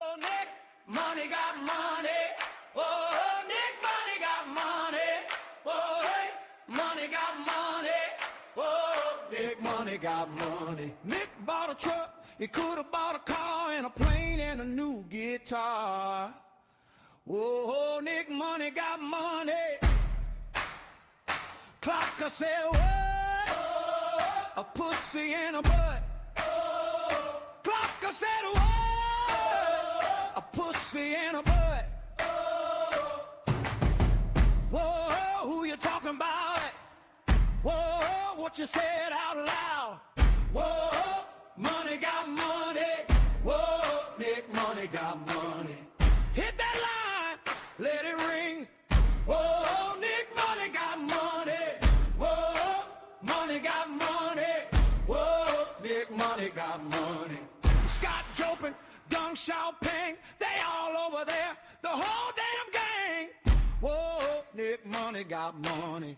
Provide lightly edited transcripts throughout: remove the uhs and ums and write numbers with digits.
Oh, Nick, money got money. Oh, Nick, money got money. Oh, hey, money got money. Oh, Nick, money got money. Nick bought a truck. He could have bought a car and a plane and a new guitar. Oh, Nick, money got money. Clocker said what? Oh, a pussy and a butt. Oh, Clocker said what? A pussy and a butt. Whoa, who you talking about? Whoa, what you said out loud? Whoa, money got money. Whoa, Nick, money got money. Hit that line, let it ring. Whoa, Nick, money got money. Whoa, money got money. Whoa, Nick, money got money. Scott Jopin, Deng Xiaoping, they all over there, the whole damn gang. Whoa, Nick, money got money.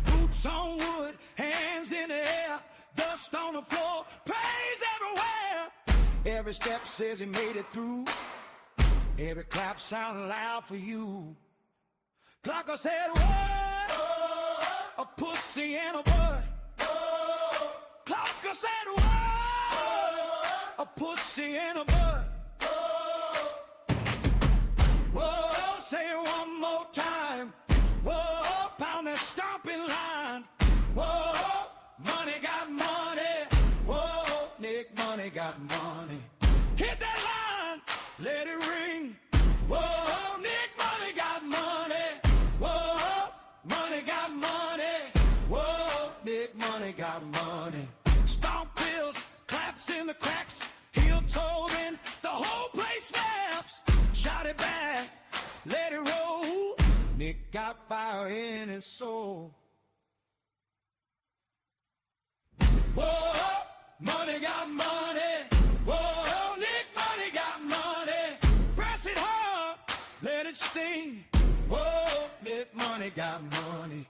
Boots on wood, hands in the air, dust on the floor, praise everywhere. Every step says he made it through. Every clap sounded loud for you. Clocker said what? Oh, a pussy and a butt. Oh, Clocker said what? Oh, a pussy and a butt. Oh, whoa, say it one more time. Whoa, pound that stomping line. Whoa, money got money. Whoa, Nick, money got money. Hit that line, let it ring. Whoa, Nick, money got money. Whoa, money got money. Whoa, Nick, money got money. Stomp pills, claps in the cracks, heel toe in, the whole place snaps. Shot it back, let it roll. Nick got fire in his soul. Whoa, money got money. Whoa, Nick, money got money. Press it hard, let it sting. Whoa, Nick, money got money.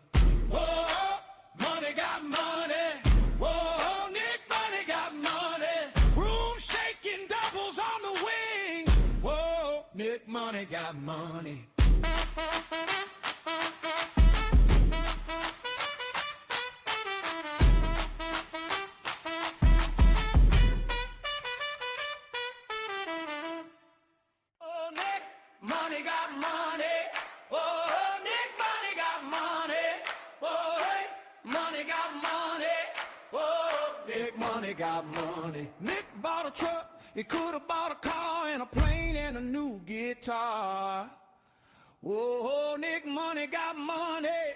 Whoa, money got money. Whoa, Nick, money got money. Room shaking, doubles on the wing. Whoa, Nick, money got money. Money got money. Oh, Nick, money got money. Oh, hey, money got money. Oh, Nick, money got money. Nick bought a truck. He could have bought a car and a plane and a new guitar. Oh, Nick, money got money.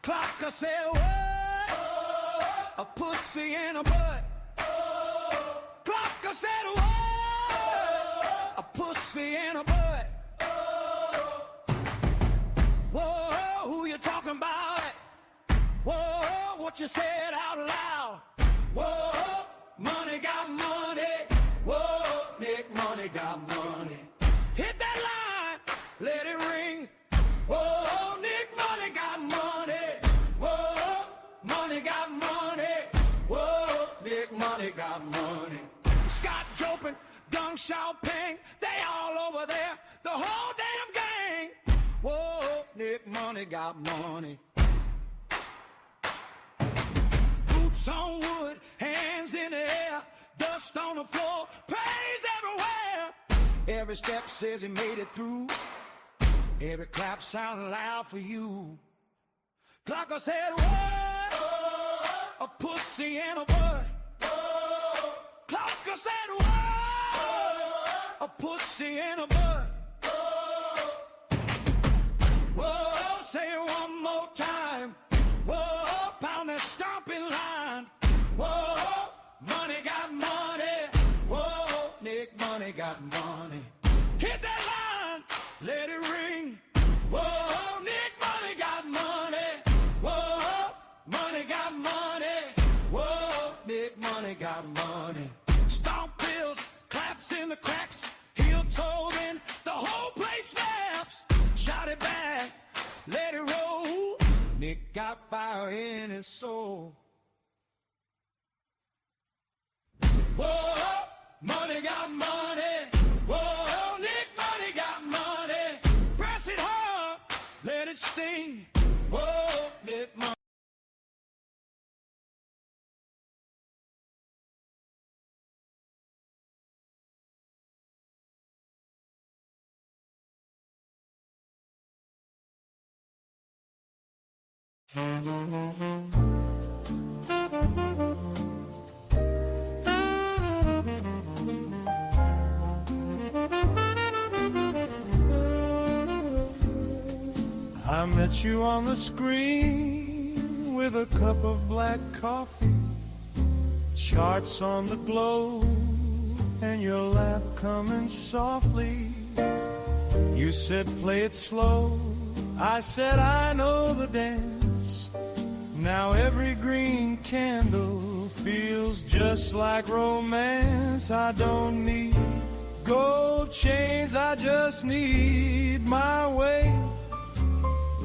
Clocker said what? Oh, a pussy and a butt. Oh, Clocker said what? A pussy and a butt. Oh, whoa, who you talking about? Whoa, what you said out loud? Whoa, money got money. Whoa, Nick, money got money. Hit that line, let it ring. Whoa, Nick, money got money. Whoa, money got money. Whoa, Nick, money got money. Scott Jopin, Deng Xiaoping, they all over there, the whole damn gang. Whoa, Nick, money got money. Boots on wood, hands in the air, dust on the floor, praise everywhere. Every step says he made it through. Every clap sounded loud for you. Clocker said what? Oh, a pussy and a butt. Oh, Clocker said what? A pussy and a butt. Oh, whoa, say it one more time. Whoa, pound that stomping line. Whoa, money got money. Whoa, Nick, money got money. Hit that line, let it ring. Whoa, Nick, money got money. Whoa, money got money. Whoa, Nick, money got money. Stomp pills, claps in the cracks, heel toe in, the whole place snaps. Shot it back, let it roll. Nick got fire in his soul. Whoa, money got money. Whoa, Nick, money got money. Press it hard, let it sting. Whoa, Nick, money. I met you on the screen with a cup of black coffee, charts on the globe, and your laugh coming softly. You said play it slow, I said I know the dance. Now every green candle feels just like romance. I don't need gold chains, I just need my way.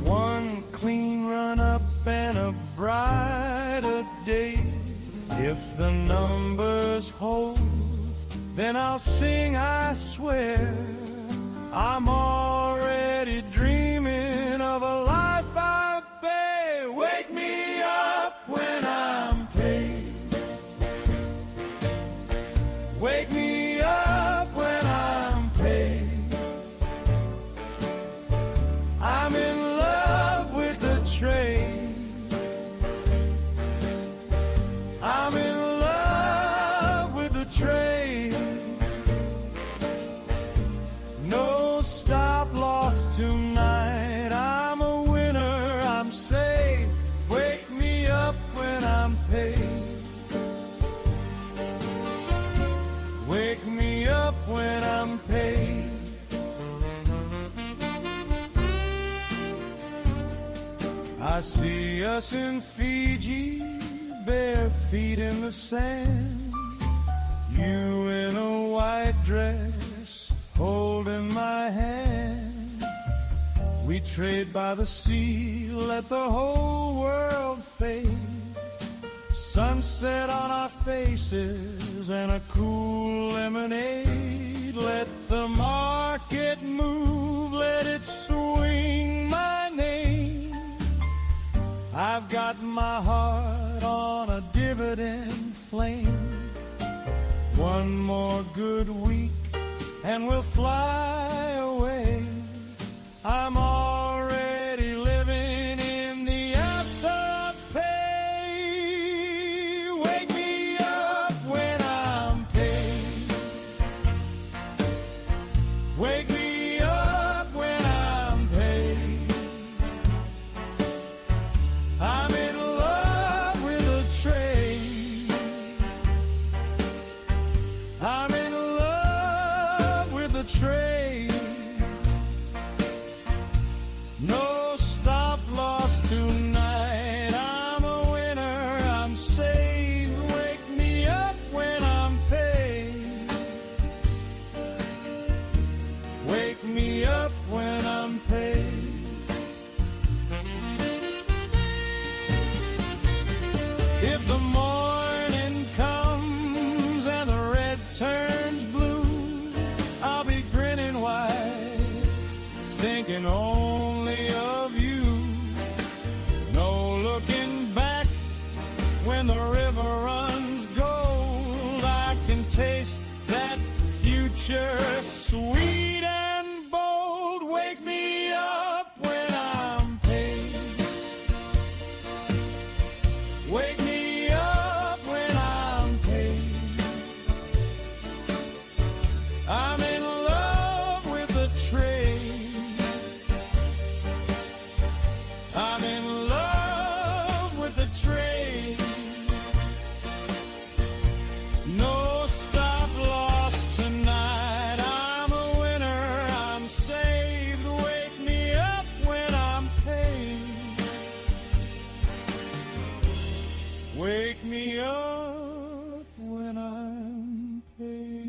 One clean run up and a brighter day. If the numbers hold, then I'll sing, I swear. I'm already dreaming of a life I pay. Wake me up when I'm paid. Wake me up when I'm paid. I'm in love with the trade. I'm in love with the trade. No stop loss tonight. I'm a winner, I'm safe. Wake me up when I'm paid. Wake me up when I'm paid. I see us in Fiji, bare feet in the sand. You in a white dress, holding my hand. We trade by the sea, let the whole world fade. Sunset on our faces and a cool lemonade. Let the market move, let it swing my name. I've got my heart on a dividend flame. One more good week and we'll fly away. I'm already living in the afterpay. Wake me up when I'm paid. Wake me up when I'm paid. I'm in love with a trade. I'm in love with the trade. No stop loss tonight. I'm a winner, I'm saved. Wake me up when I'm paid. Wake me up when I'm paid. If the morning comes and the red turns blue, I'll be grinning wide, thinking only of you. No looking back when the river runs gold. I can taste that future sweet and bold. Wake me up when I'm paid. Wake me up when I'm paid. I'm in love with the trade. I'm in love with the trade. No stop loss tonight. I'm a winner, I'm saved. Wake me up when I'm paid. Wake me up when I'm paid.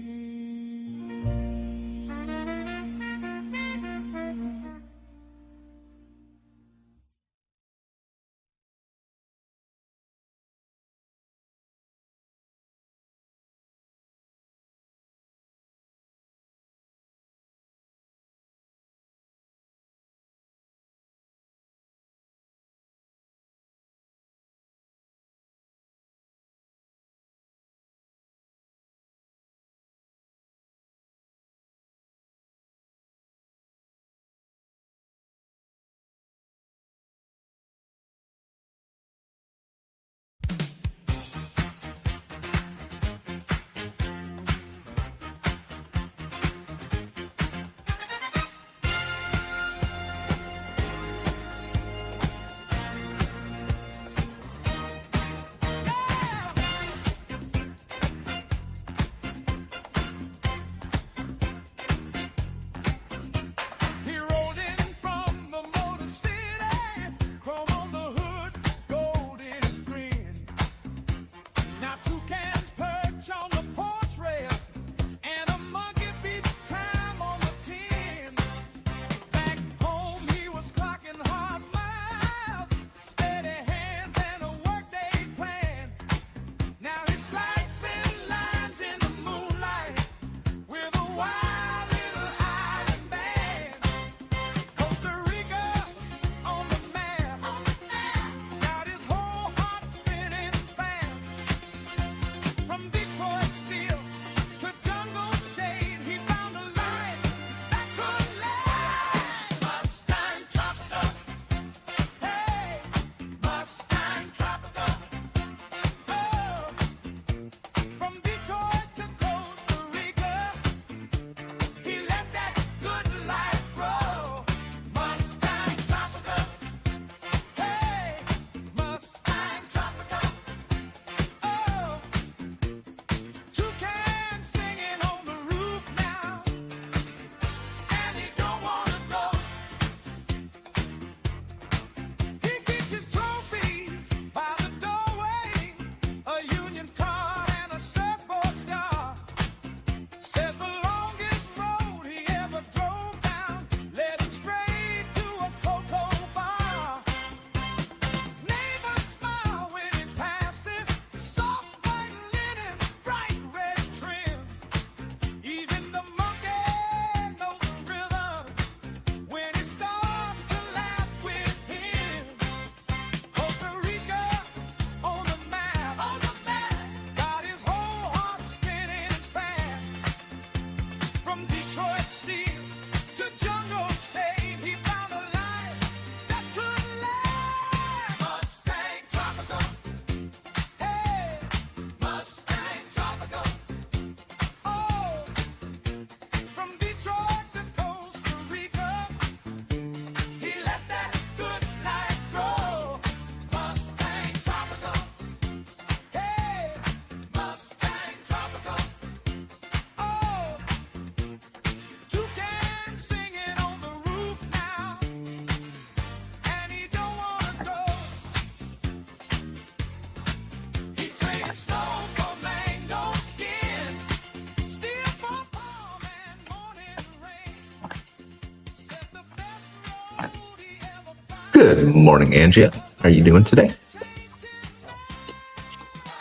Good morning, Angia. How are you doing today?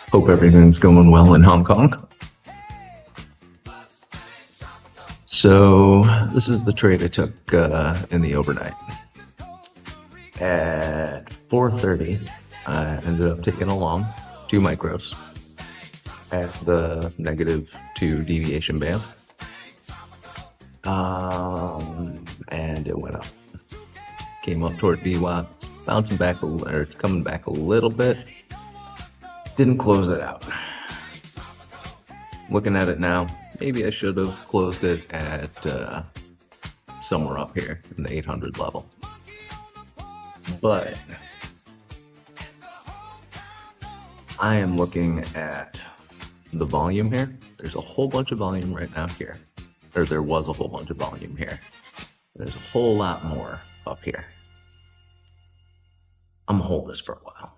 Hope everything's going well in Hong Kong. So this is the trade I took in the overnight. At 4:30, I ended up taking along 2 micros at the -2 deviation band, and it went up. Came up toward VWAP, bouncing back, or it's coming back a little bit. Didn't close it out. Looking at it now, maybe I should have closed it at somewhere up here in the 800 level. But I am looking at the volume here. There's a whole bunch of volume right now here. Or there was a whole bunch of volume here. There's a whole lot more up here. I'm gonna hold this for a while.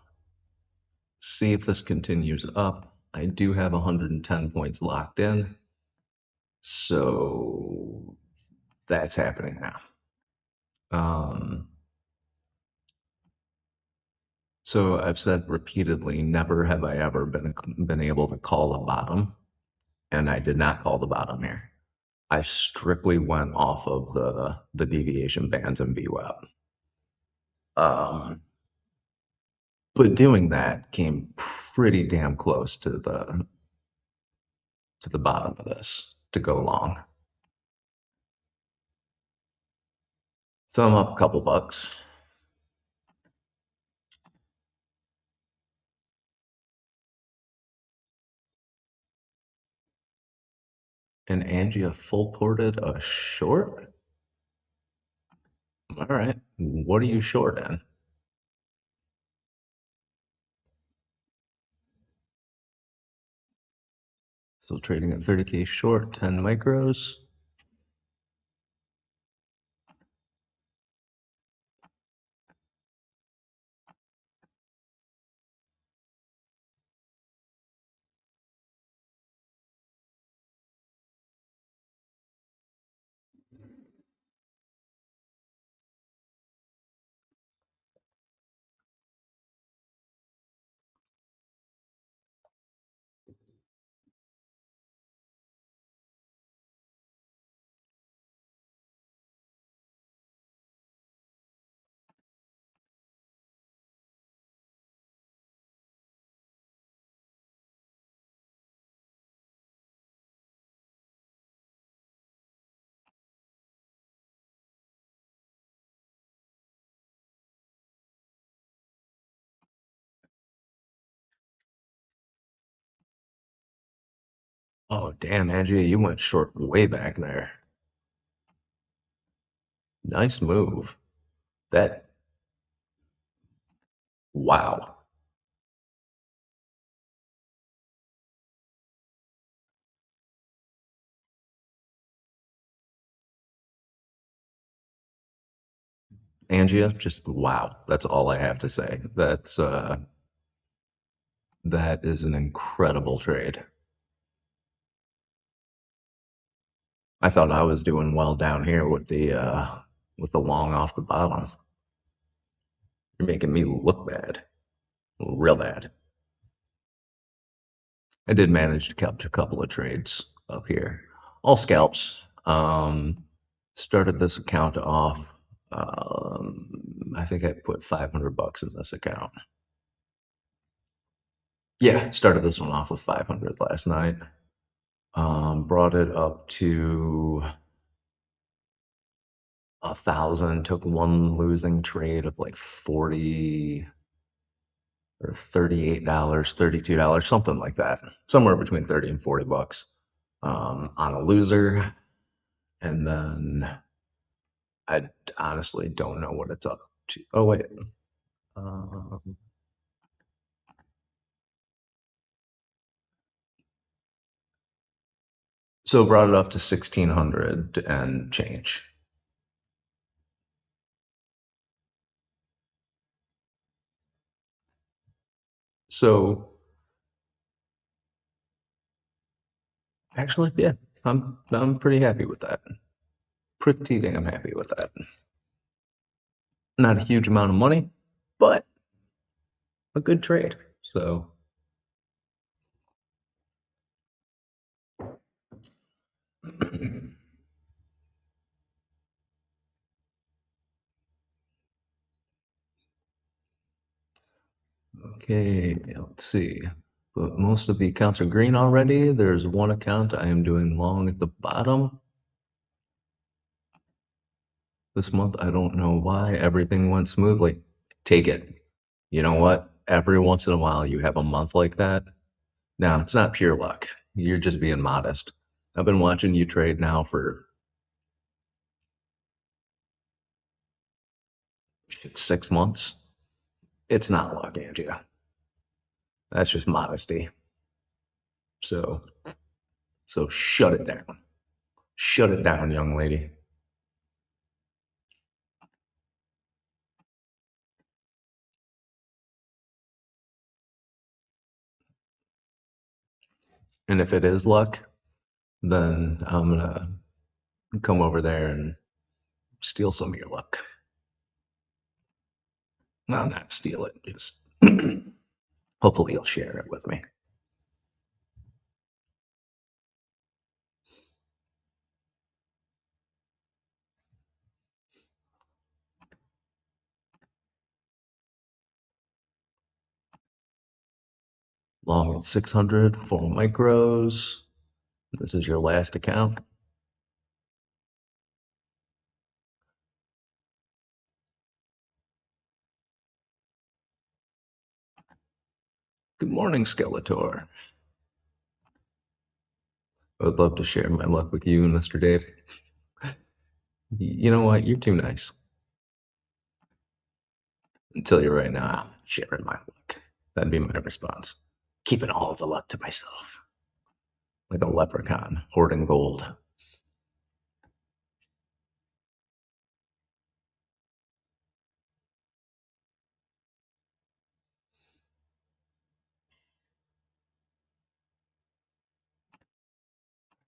See if this continues up. I do have 110 points locked in. So that's happening now. So I've said repeatedly, never have I ever been able to call a bottom, and I did not call the bottom here. I strictly went off of the deviation bands in VWAP. But doing that came pretty damn close to the bottom of this to go long. So I'm up a couple bucks. And Angia full ported a short? All right. What are you short in? Still trading at 30K short, 10 micros. Oh, damn, Angie, you went short way back there. Nice move. That, wow. Angia, just wow. That's all I have to say. That is an incredible trade. I thought I was doing well down here with the long off the bottom. You're making me look bad. Real bad. I did manage to capture a couple of trades up here. All scalps. Started this account off. I think I put 500 bucks in this account. Yeah, started this one off with 500 last night. Brought it up to 1,000. Took one losing trade of like 40 or $38, $32, something like that. Somewhere between 30 and 40 bucks on a loser. And then I honestly don't know what it's up to. Oh, wait. So brought it up to 1,600 and change. So actually, yeah, I'm pretty happy with that. Pretty damn happy with that. Not a huge amount of money, but a good trade. So okay, let's see. But most of the accounts are green already. There's one account I am doing long at the bottom. This month, I don't know why everything went smoothly. Take it. You know what? Every once in a while, you have a month like that. Now, it's not pure luck. You're just being modest. I've been watching you trade now for 6 months. It's not luck, Angie. That's just modesty. So, so shut it down. Shut it down, young lady. And if it is luck, then I'm gonna come over there and steal some of your luck. Well, not steal it, just hopefully you'll share it with me. Long at 600 for micros. This is your last account. Good morning, Skeletor. I would love to share my luck with you, Mr. Dave. You know what? You're too nice. Until you're right now, I'm sharing my luck. That'd be my response. Keeping all of the luck to myself. Like a leprechaun hoarding gold.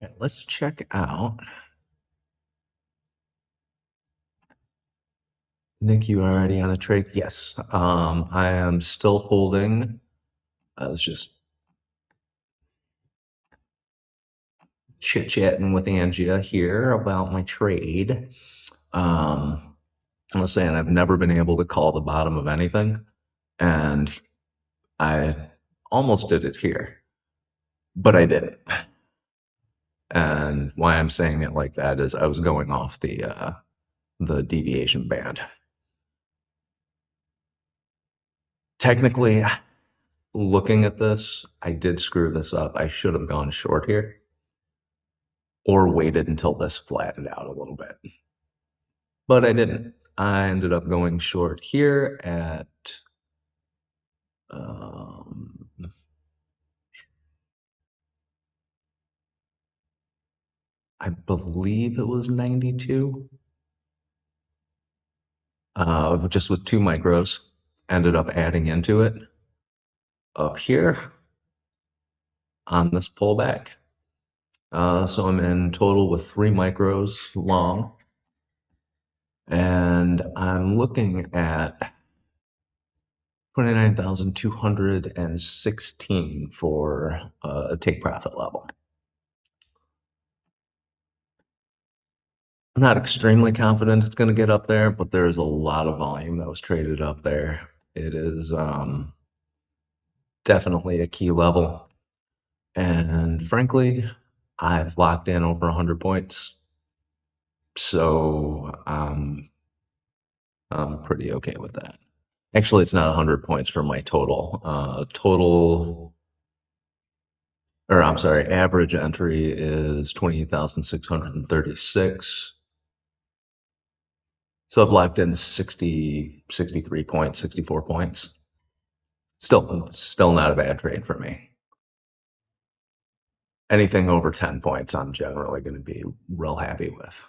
Okay, let's check out. Nick, you already on a trade? Yes. I am still holding. I was just chit-chatting with Angia here about my trade. I was saying I've never been able to call the bottom of anything, and I almost did it here, but I didn't. And why I'm saying it like that is I was going off the deviation band. Technically, looking at this, I did screw this up. I should have gone short here or waited until this flattened out a little bit. But I didn't. I ended up going short here at I believe it was 92. Just with two micros, ended up adding into it up here on this pullback. So I'm in total with 3 micros long, and I'm looking at 29,216 for a take profit level. I'm not extremely confident it's going to get up there, but there's a lot of volume that was traded up there. It is definitely a key level. And frankly, I've locked in over 100 points. So I'm pretty okay with that. Actually, it's not 100 points for my total. I'm sorry, average entry is 28,636. So I've locked in 60, 63 points, 64 points. Still not a bad trade for me. Anything over 10 points, I'm generally going to be real happy with.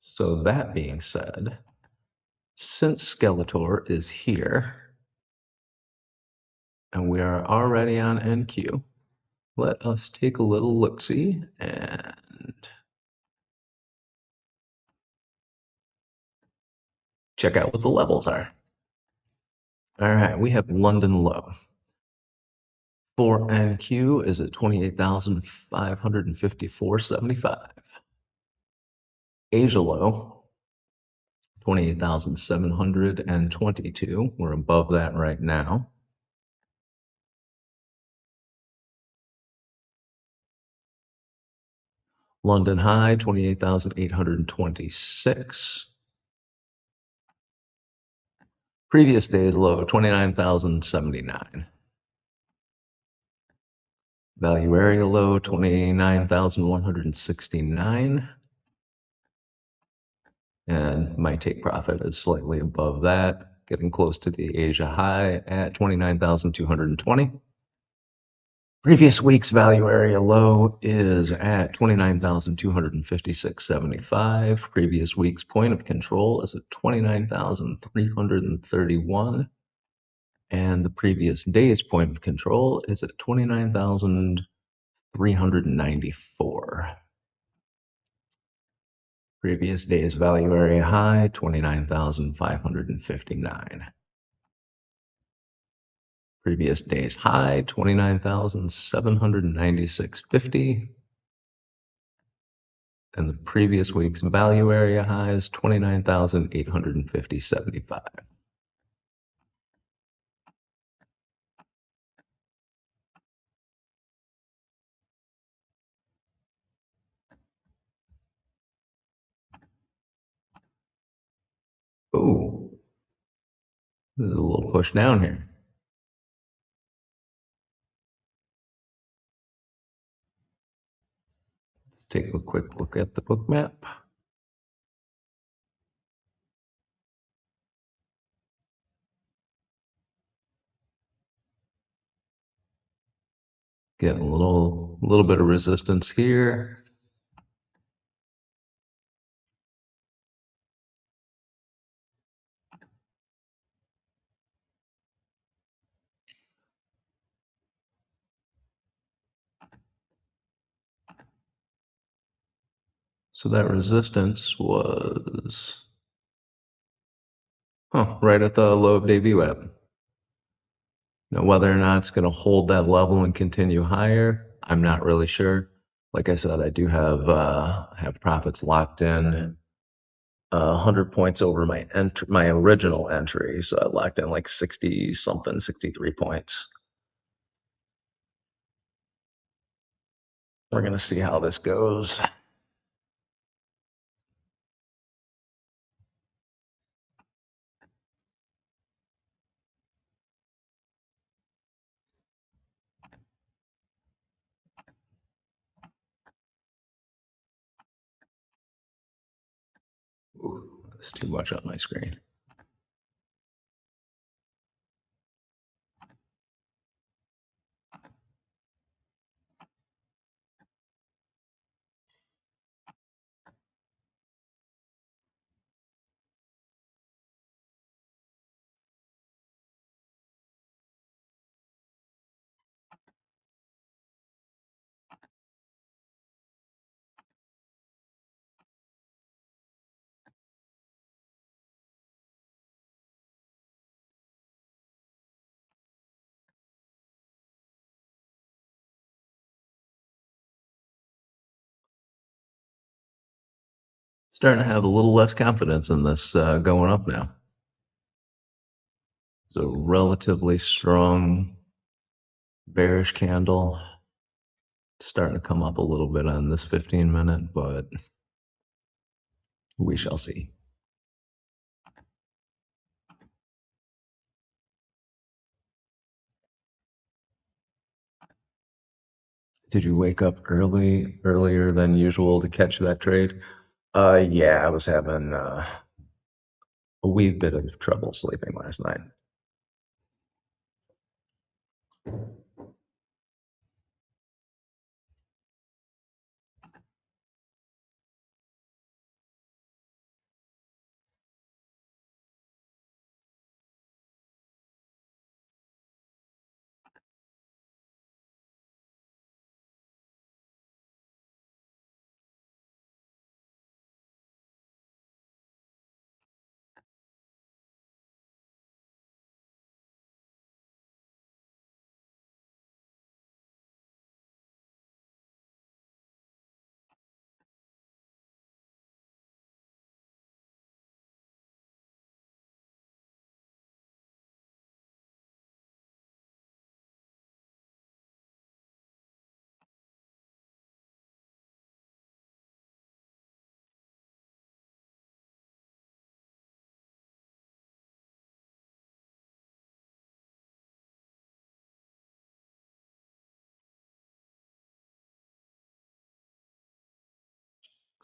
So that being said, since Skeletor is here, and we are already on NQ, Let us take a little look-see and check out what the levels are. All right, we have London low. For NQ is at 28,554.75. Asia low, 28,722. We're above that right now. London high, 28,826. Previous day's low, 29,079. Value area low, 29,169. And my take profit is slightly above that, getting close to the Asia high at 29,220. Previous week's value area low is at 29,256.75. Previous week's point of control is at 29,331. And the previous day's point of control is at 29,394. Previous day's value area high, 29,559. Previous day's high, 29,796.50. And the previous week's value area high is 29,850.75. Ooh, this is a little push down here. Let's take a quick look at the book map. Getting a little bit of resistance here. So that resistance was right at the low of day VWAP. Now, whether or not it's going to hold that level and continue higher, I'm not really sure. Like I said, I do have profits locked in 100 points over my original entry, so I locked in like 60 something, 63 points. We're gonna see how this goes. Ooh, that's too much on my screen. Starting to have a little less confidence in this going up now. It's a relatively strong bearish candle. Starting to come up a little bit on this 15-minute, but we shall see. Did you wake up earlier than usual to catch that trade? Yeah, I was having a wee bit of trouble sleeping last night.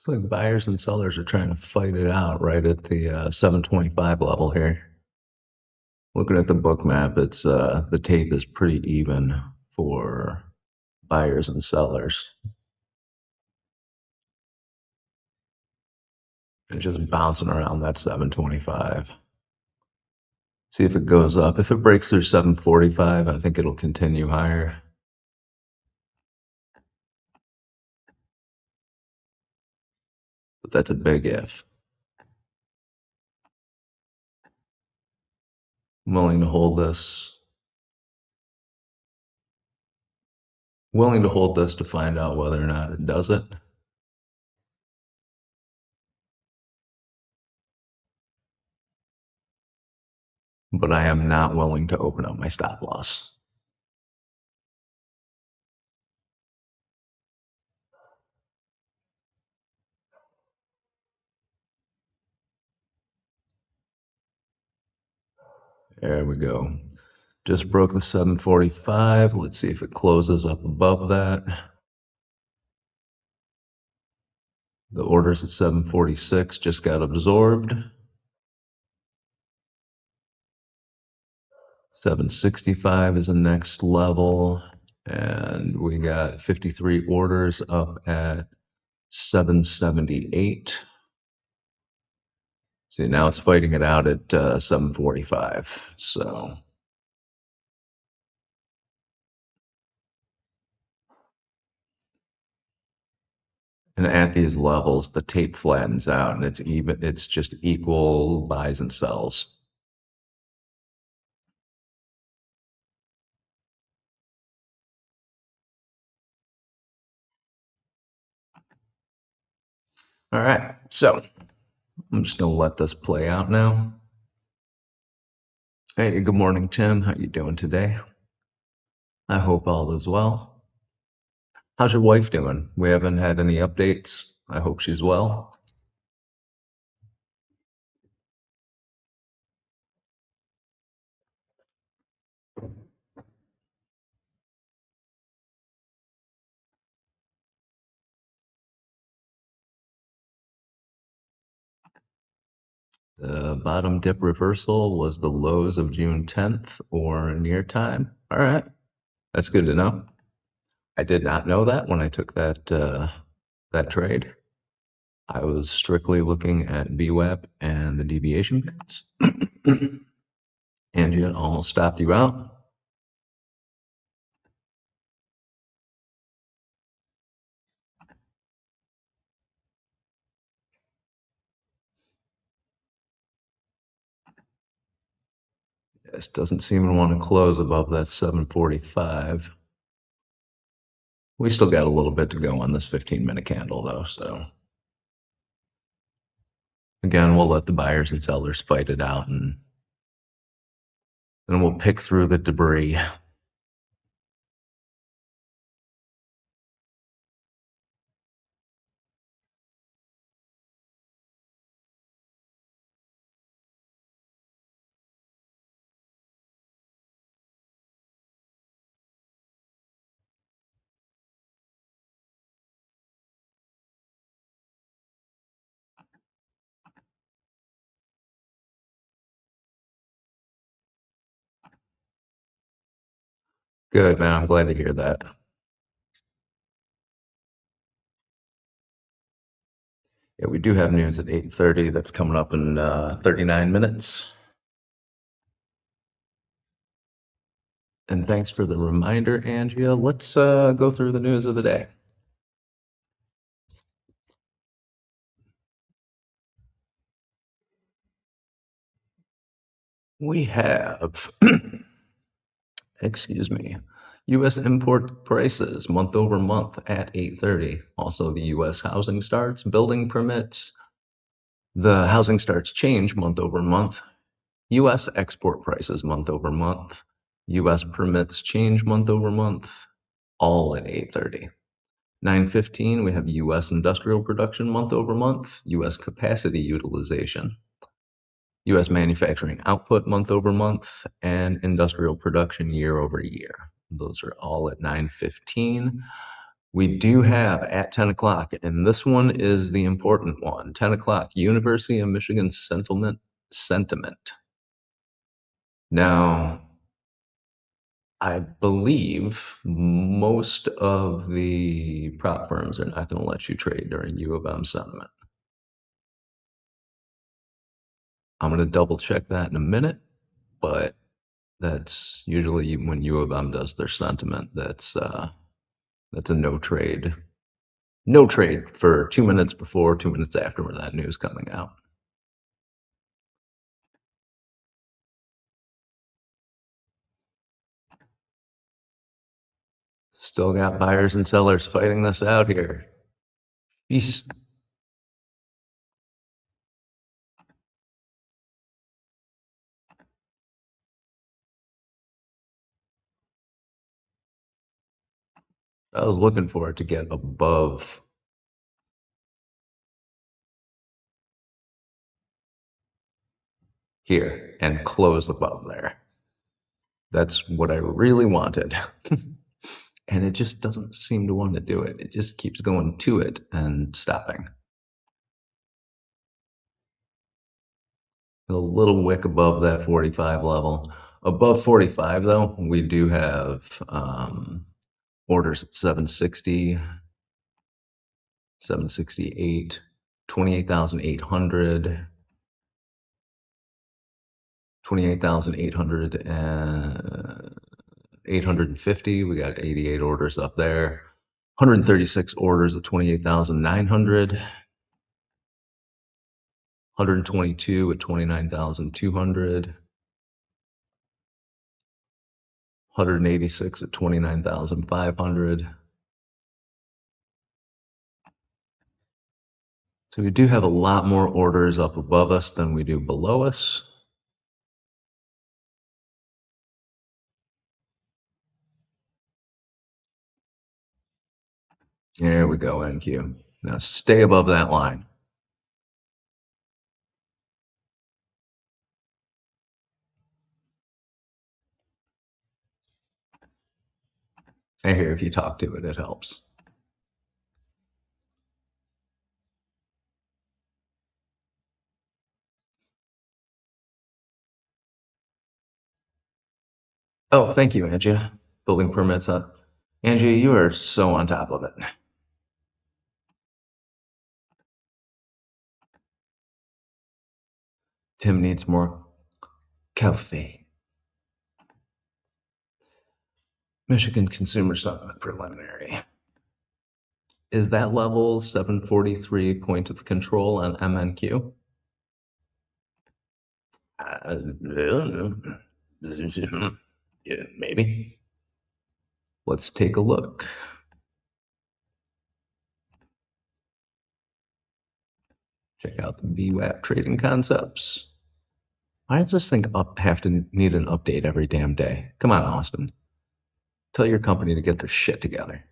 Looks like buyers and sellers are trying to fight it out right at the 725 level here. Looking at the book map, it's the tape is pretty even for buyers and sellers. And just bouncing around that 725. See if it goes up. If it breaks through 745, I think it'll continue higher. But that's a big if. I'm willing to hold this. Willing to hold this to find out whether or not it does it. But I am not willing to open up my stop loss. There we go. Just broke the 745. Let's see if it closes up above that. The orders at 746 just got absorbed. 765 is the next level. And we got 53 orders up at 778. See, now it's fighting it out at 745. So. And at these levels, the tape flattens out and it's even, it's just equal buys and sells. All right, so I'm just gonna let this play out now. Hey, good morning, Tim. How you doing today? I hope all is well. How's your wife doing? We haven't had any updates. I hope she's well. The bottom dip reversal was the lows of June 10th or near time. All right, that's good to know. I did not know that when I took that that trade. I was strictly looking at VWAP and the deviation bands. Angie almost stopped you out. This doesn't seem to want to close above that 745. We still got a little bit to go on this 15-minute candle, though, so. Again, we'll let the buyers and sellers fight it out, and then we'll pick through the debris. Good, man. I'm glad to hear that. Yeah, we do have news at 8:30 that's coming up in 39 minutes. And thanks for the reminder, Angia. Let's go through the news of the day. We have, excuse me, U.S. import prices month over month at 8:30. Also, the U.S. housing starts, building permits. The housing starts change month over month. U.S. export prices month over month. U.S. permits change month over month. All at 8:30. 9:15, we have U.S. industrial production month over month. U.S. capacity utilization. U.S. manufacturing output month over month, and industrial production year over year. Those are all at 9:15. We do have at 10 o'clock, and this one is the important one. 10 o'clock, University of Michigan sentiment. Now, I believe most of the prop firms are not going to let you trade during U of M sentiment. I'm going to double check that in a minute, but that's usually when U of M does their sentiment. That's a no trade. No trade for 2 minutes before, 2 minutes after that news coming out. Still got buyers and sellers fighting this out here. Jeez. I was looking for it to get above here and close above there. That's what I really wanted. And it just doesn't seem to want to do it. It just keeps going to it and stopping. A little wick above that 45 level. Above 45, though, we do have orders at 760, 768, 28,800, 28,800 and 850. We got 88 orders up there. 136 orders at 28,900. 122 at 29,200. 186 at 29,500. So we do have a lot more orders up above us than we do below us. There we go, NQ. Now stay above that line. I hear if you talk to it, it helps. Oh, thank you, Angie. Building permits up. Angie, you are so on top of it. Tim needs more coffee. Michigan Consumer Sentiment preliminary. Is that level 743 point of control on MNQ? I don't know. Yeah, maybe. Let's take a look. Check out the VWAP trading concepts. Why does this thing have to need an update every damn day? Come on, Austin. Tell your company to get their shit together.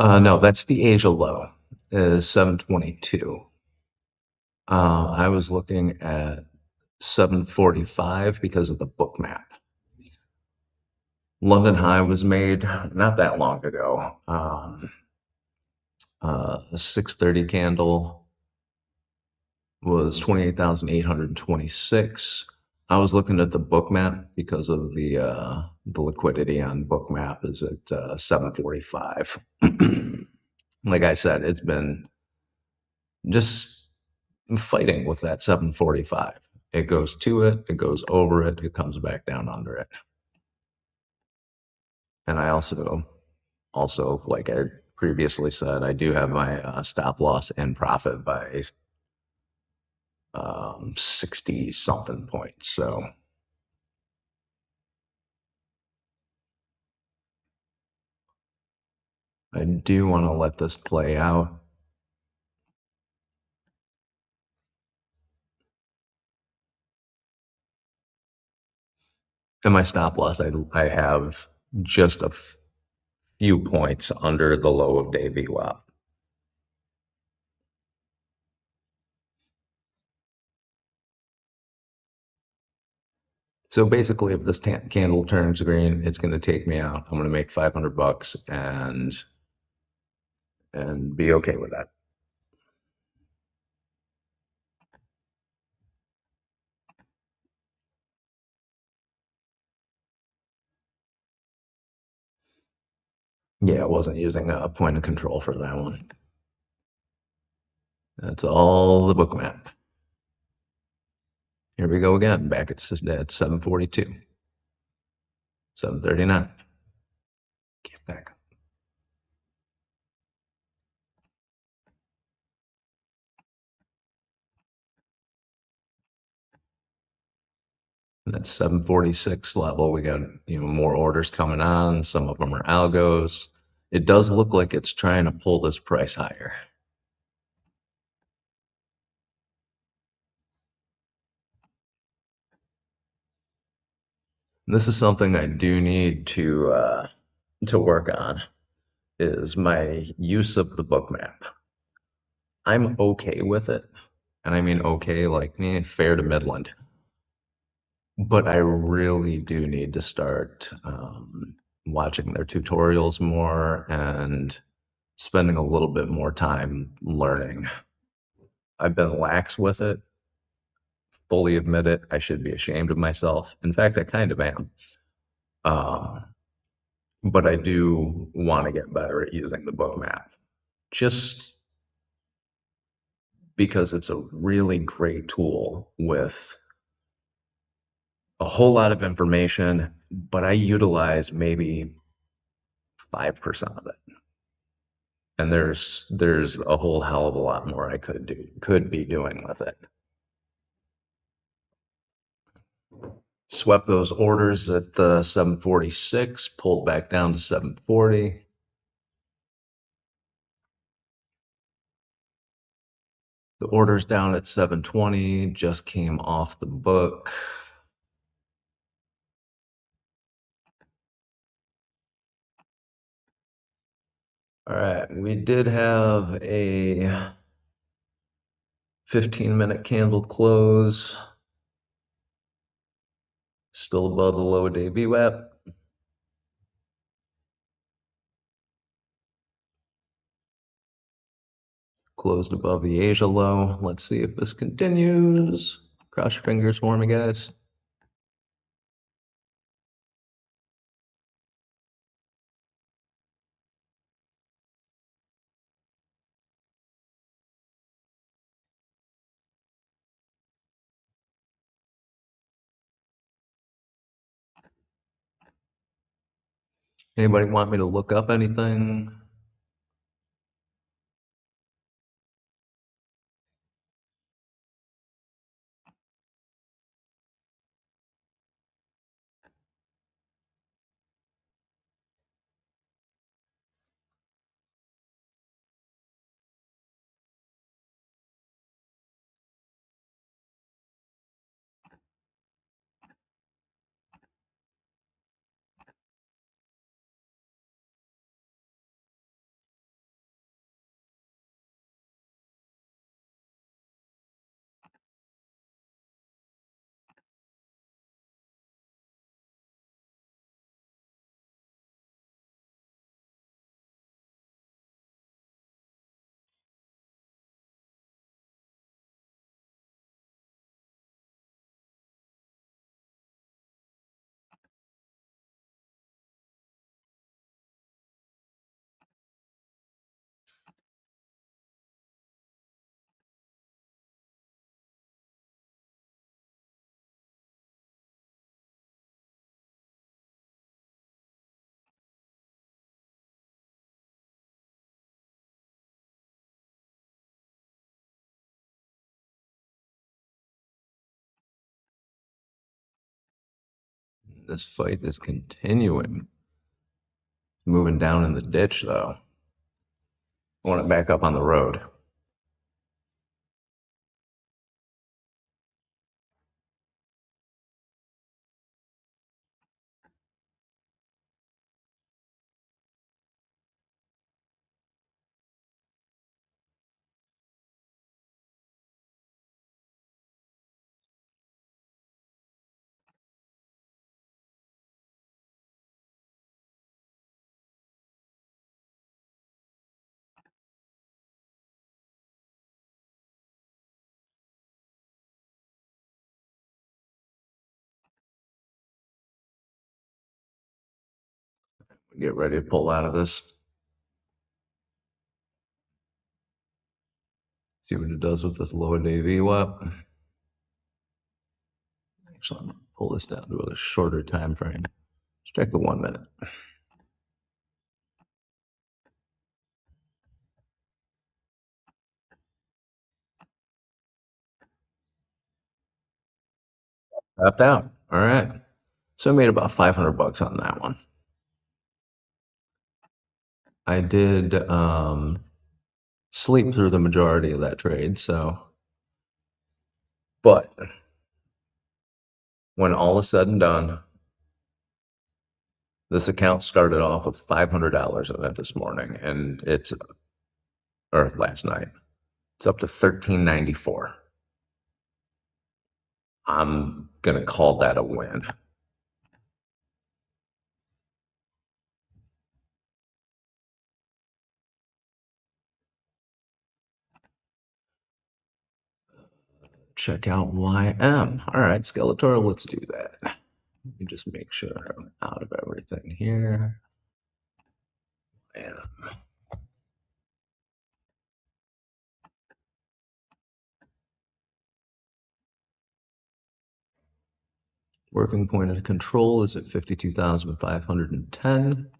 No, that's the Asia low, is 722. I was looking at 745 because of the book map. London high was made not that long ago. A 630 candle was 28,826. I was looking at the book map because of the liquidity on book map is at 745. Like I said, it's been just fighting with that 745. It goes to it, it goes over it, it comes back down under it. And I also like I previously said, I do have my stop loss and profit by 60 something points. So I do want to let this play out. And my stop loss, I have just a few points under the low of day VWAP. So basically, if this candle turns green, it's going to take me out. I'm going to make 500 bucks and be okay with that. Yeah, I wasn't using a point of control for that one. That's all the book map. Here we go again, back at 742, 739. Get back. And that 746 level, we got more orders coming on. Some of them are algos. It does look like it's trying to pull this price higher. This is something I do need to work on, is my use of the book map. I'm okay with it, and I mean okay, like fair to Midland. But I really do need to start watching their tutorials more and spending a little bit more time learning. I've been lax with it, fully admit it. I should be ashamed of myself. In fact, I kind of am. Um, but I do want to get better at using the book map. Just because it's a really great tool with a whole lot of information, but I utilize maybe 5% of it. And there's a whole hell of a lot more I could be doing with it. Swept those orders at the 746, pulled back down to 740. The orders down at 720 just came off the book. All right, we did have a 15-minute candle close, still above the low day VWAP. Closed above the Asia low. Let's see if this continues. Cross your fingers for me, guys. Anybody want me to look up anything? This fight is continuing. Moving down in the ditch, though. I want it back up on the road. Get ready to pull out of this. See what it does with this lower day VWAP. Actually, I'm going to pull this down to a shorter time frame. Let's check the 1 minute. Tapped out. All right. So I made about 500 bucks on that one. I did sleep through the majority of that trade, so. But when all is said and done, this account started off with $500 in it this morning, and or last night. It's up to $13.94. I'm gonna call that a win. Check out YM. All right, Skeletor, let's do that. Let me just make sure I'm out of everything here. And working point of control is at 52,510.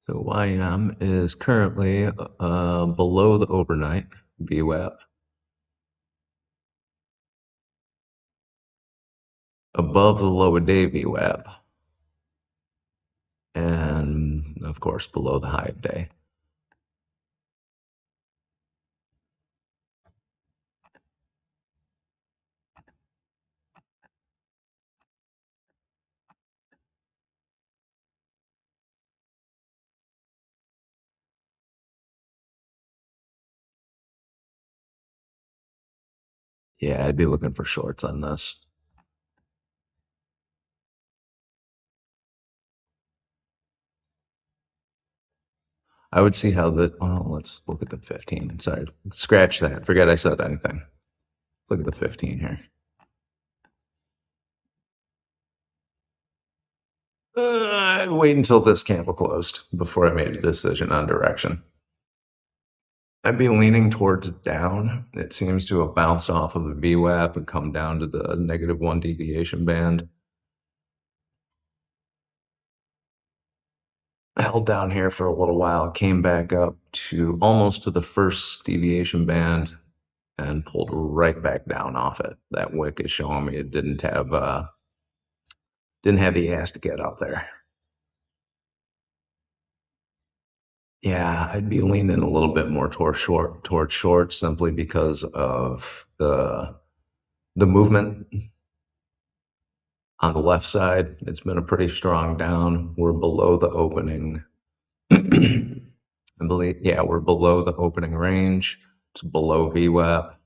So YM is currently below the overnight VWAP, above the low of day VWAP, and of course below the high of day. Yeah, I'd be looking for shorts on this. I would see how well, let's look at the 15. Sorry, scratch that. Forget I said anything. Let's look at the 15 here. I'd wait until this candle closed before I made a decision on direction. I'd be leaning towards down. It seems to have bounced off of the VWAP and come down to the -1 deviation band. Held down here for a little while, came back up to almost to the first deviation band and pulled right back down off it. That wick is showing me it didn't have the ass to get up there. Yeah, I'd be leaning a little bit more towards short simply because of the movement on the left side. It's been a pretty strong down. We're below the opening. I believe, yeah, we're below the opening range. It's below VWAP.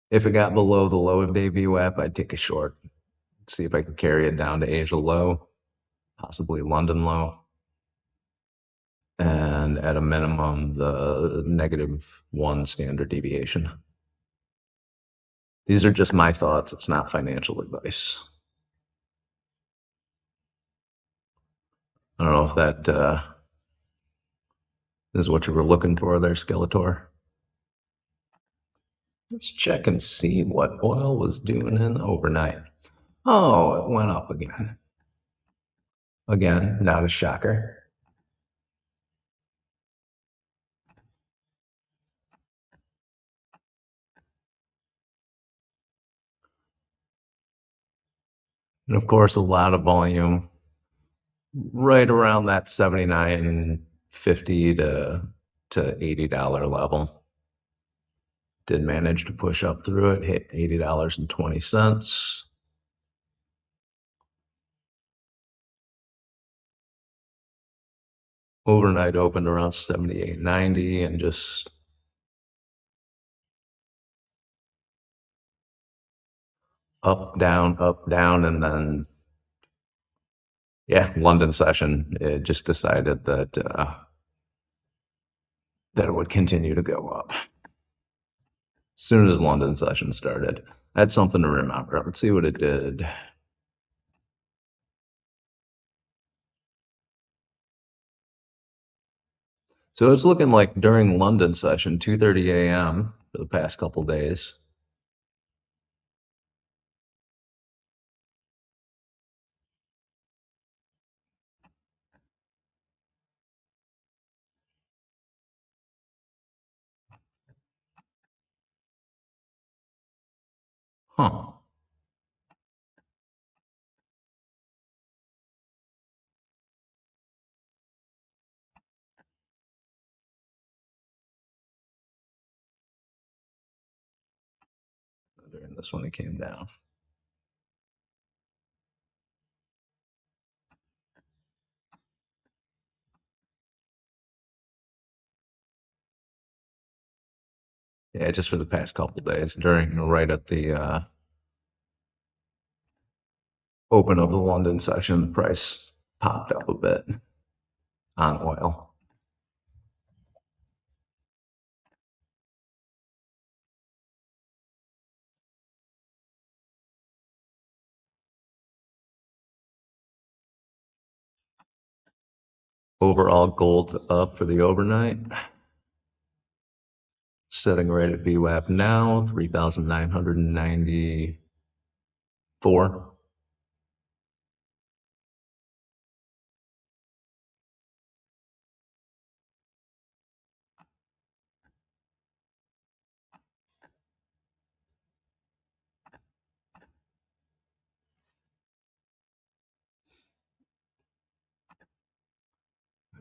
If it got below the low of day VWAP, I'd take a short. See if I can carry it down to Asia low, possibly London low. And at a minimum, the -1 standard deviation. These are just my thoughts. It's not financial advice. I don't know if that is what you were looking for there, Skeletor. Let's check and see what oil was doing in overnight. Oh, it went up again. Again, not a shocker. And of course, a lot of volume right around that 79.50 to $80 level. Did manage to push up through it, hit $80.20. Overnight opened around 78.90 and just up, down, and then yeah, London session. It just decided that it would continue to go up. As soon as London session started, that's something to remember. Let's see what it did. So it's looking like during London session, 2:30 a.m. for the past couple days. Huh. During this one, it came down. Yeah, just for the past couple days. During right at the open of the London session, the price popped up a bit on oil. Overall, gold's up for the overnight. Setting right at VWAP now, 3,994.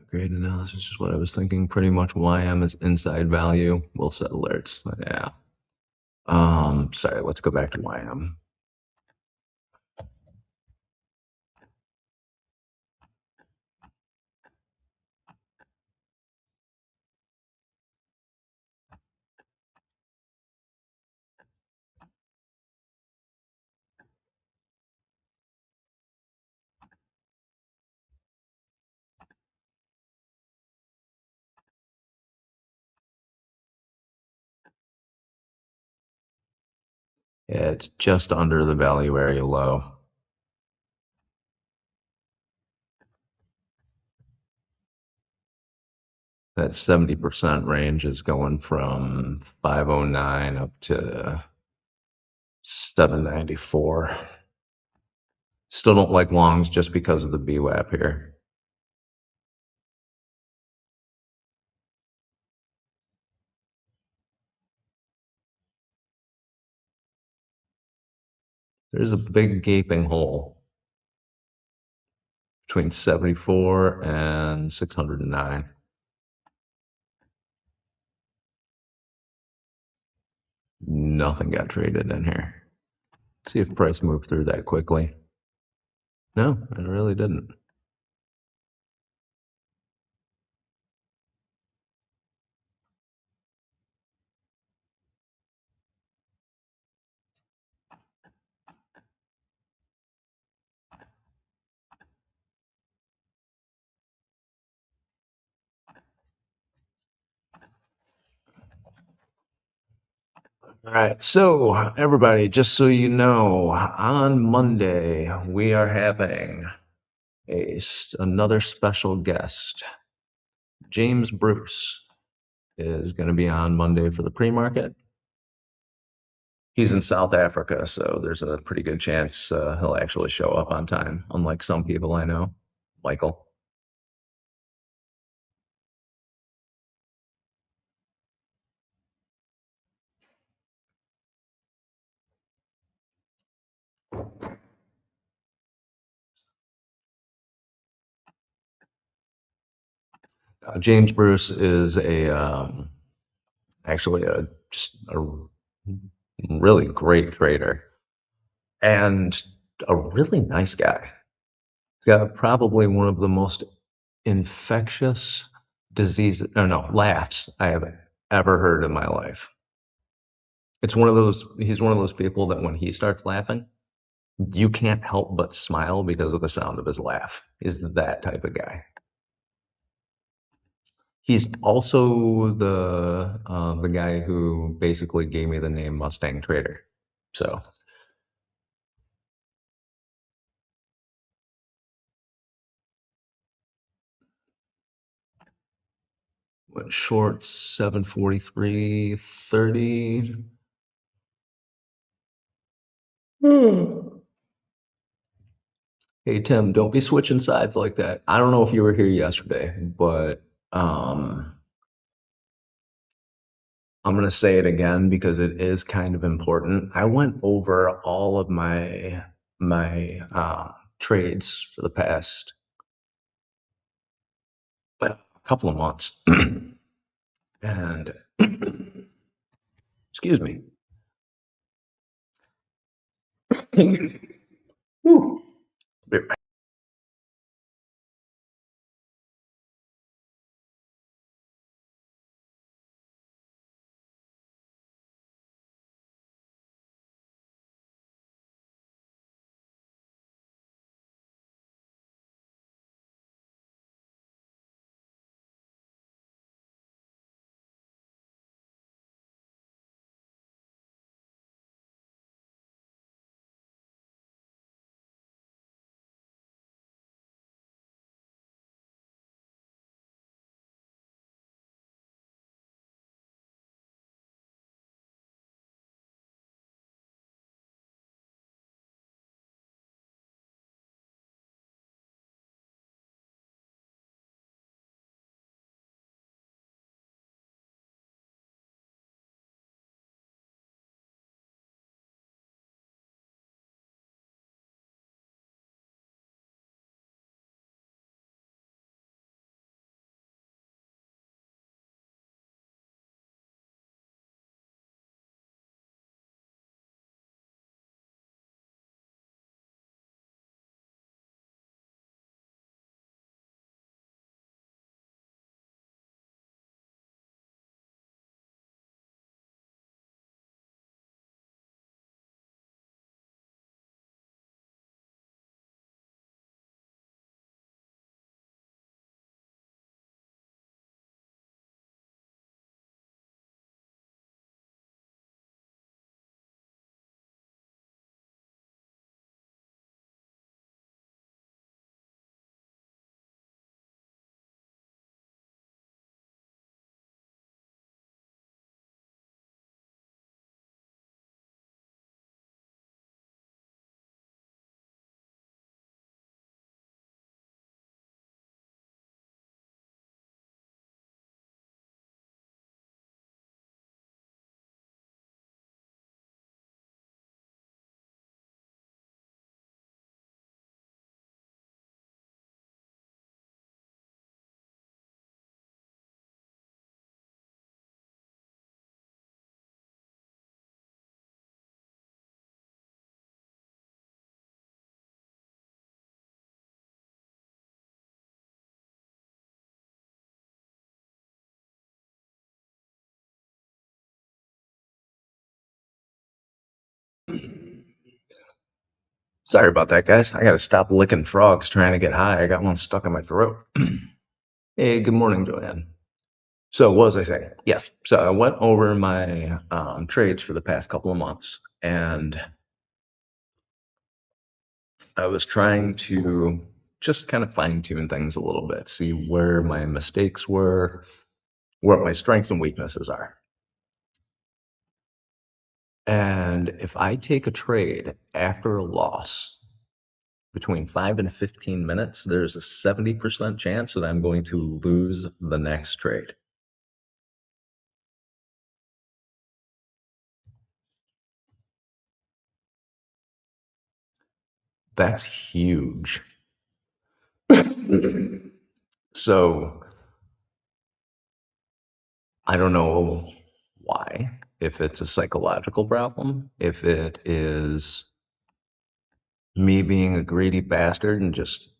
Great analysis is what I was thinking. Pretty much YM is inside value. We'll set alerts. Yeah. Sorry, let's go back to YM. Yeah, it's just under the value area low. That 70% range is going from 509 up to 794. Still don't like longs just because of the VWAP here. There's a big gaping hole between 74 and 609. Nothing got traded in here. See if price moved through that quickly. No, it really didn't. All right, so everybody, just so you know, on Monday we are having Another special guest. James Bruce is going to be on Monday for the pre-market. He's in South Africa, so there's a pretty good chance he'll actually show up on time, unlike some people I know. Michael. James Bruce is actually just a really great trader and a really nice guy. He's got probably one of the most infectious diseases, or no, laughs I have ever heard in my life. It's one of those, he's one of those people that when he starts laughing, you can't help but smile because of the sound of his laugh. He's that type of guy. He's also the guy who basically gave me the name Mustang Trader. So went short 743.30. Hey Tim, don't be switching sides like that. I don't know if you were here yesterday, but um, I'm gonna say it again because it is kind of important. I went over all of my trades for the past well, a couple of months, and excuse me. Whew. Sorry about that, guys. I gotta stop licking frogs trying to get high. I got one stuck in my throat. Hey, good morning, Joanne. So what was I saying? Yes. So I went over my trades for the past couple of months, and I was trying to just kind of fine tune things a little bit, see where my mistakes were, what my strengths and weaknesses are. And if I take a trade after a loss between 5 and 15 minutes, there's a 70% chance that I'm going to lose the next trade. That's huge. So I don't know why, if it's a psychological problem, if it is me being a greedy bastard and just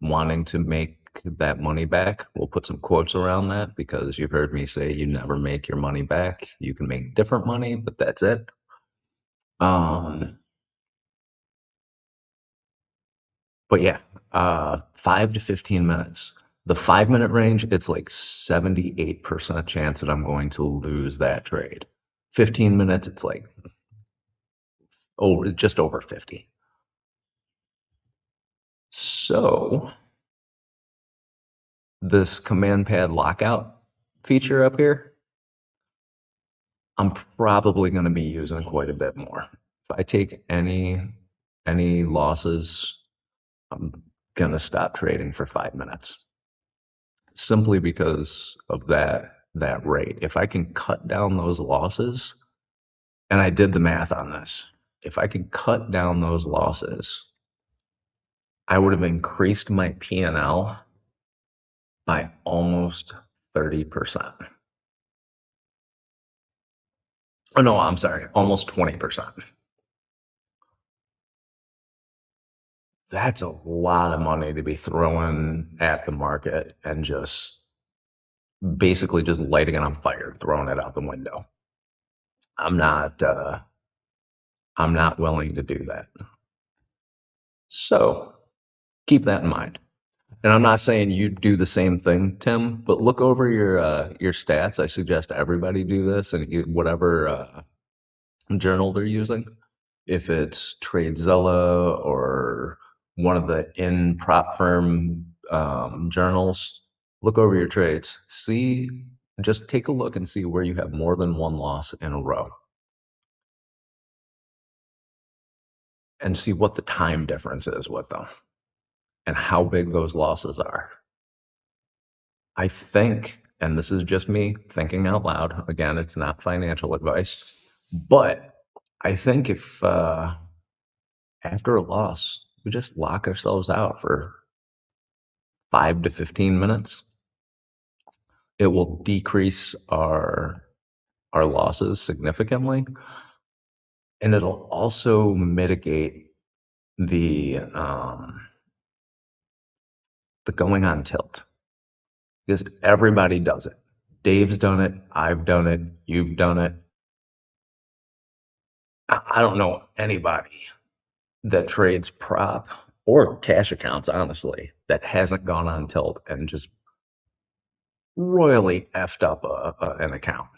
wanting to make that money back. We'll put some quotes around that because you've heard me say you never make your money back. You can make different money, but that's it. Um, but yeah, 5 to 15 minutes. The 5 minute range, it's like 78% chance that I'm going to lose that trade. 15 minutes, it's like just over 50. So this command pad lockout feature up here, I'm probably going to be using quite a bit more. If I take any losses, I'm going to stop trading for 5 minutes simply because of that rate. If I can cut down those losses, and I did the math on this, if I could cut down those losses, I would have increased my P&L by almost 30%. Oh no, I'm sorry, almost 20%. That's a lot of money to be throwing at the market and just basically just lighting it on fire, throwing it out the window. I'm not I'm not willing to do that. So keep that in mind. And I'm not saying you do the same thing, Tim, but look over your stats. I suggest everybody do this and whatever journal they're using. If it's TradeZilla or one of the in prop firm journals, look over your trades. Just take a look and see where you have more than one loss in a row and see what the time difference is with them and how big those losses are. I think, and this is just me thinking out loud, again, it's not financial advice, but I think if after a loss, we just lock ourselves out for 5 to 15 minutes, it will decrease our losses significantly, and it'll also mitigate the going on tilt because everybody does it. Dave's done it. I've done it. You've done it. I don't know anybody that trades prop or cash accounts, honestly, that hasn't gone on tilt and just royally effed up an account.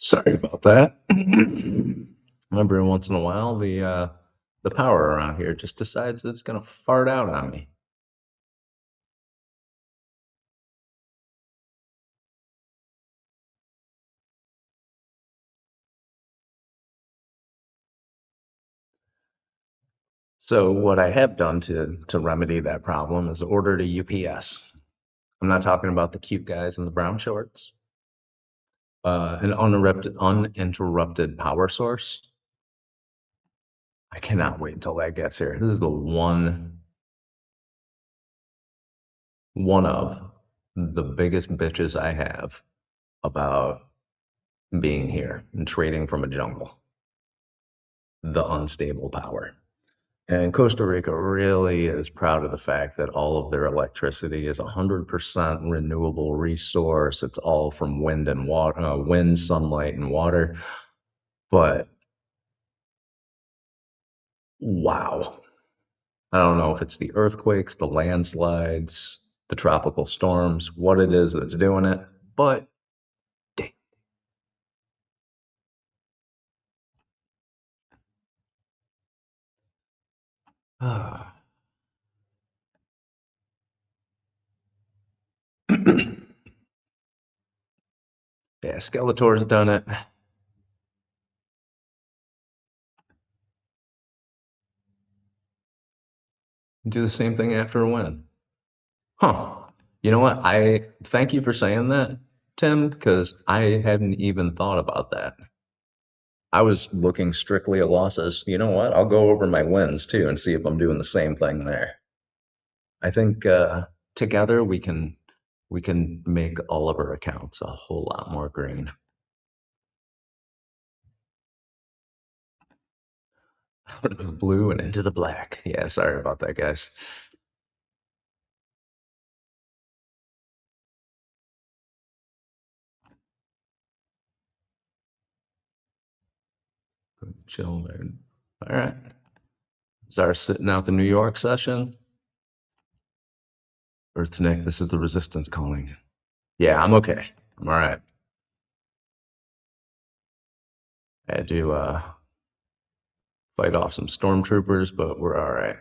Sorry about that. Every once in a while, the power around here just decides it's gonna fart out on me. So what I have done to remedy that problem is ordered a UPS. I'm not talking about the cute guys in the brown shorts. An uninterrupted power source. I cannot wait until that gets here. This is the one of the biggest bitches I have about being here and trading from a jungle. The unstable power. And Costa Rica really is proud of the fact that all of their electricity is 100% renewable resource. It's all from wind and water, wind, sunlight, and water. But wow, I don't know if it's the earthquakes, the landslides, the tropical storms, what it is that's doing it, but dang. Yeah, Skeletor's done it. Do the same thing after a win. Huh. You know what? I thank you for saying that, Tim, because I hadn't even thought about that. I was looking strictly at losses. You know what? I'll go over my wins too and see if I'm doing the same thing there. I think together we can make all of our accounts a whole lot more green. Out of the blue and into the black. Yeah, sorry about that, guys. Chill, man. All right. Is our sitting out the New York session? Earth Nick, this is the resistance calling. Yeah, I'm okay. I'm all right. I had to fight off some stormtroopers, but we're all right.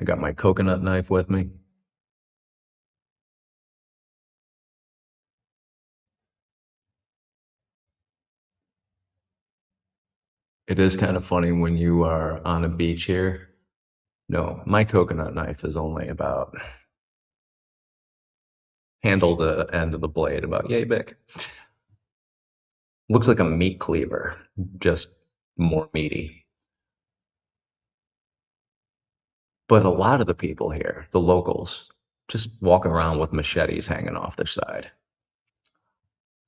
I got my coconut knife with me. It is kind of funny when you are on a beach here. No, my coconut knife is only about handle the end of the blade about yay big. Looks like a meat cleaver, just more meaty. But a lot of the people here, the locals, just walk around with machetes hanging off their side.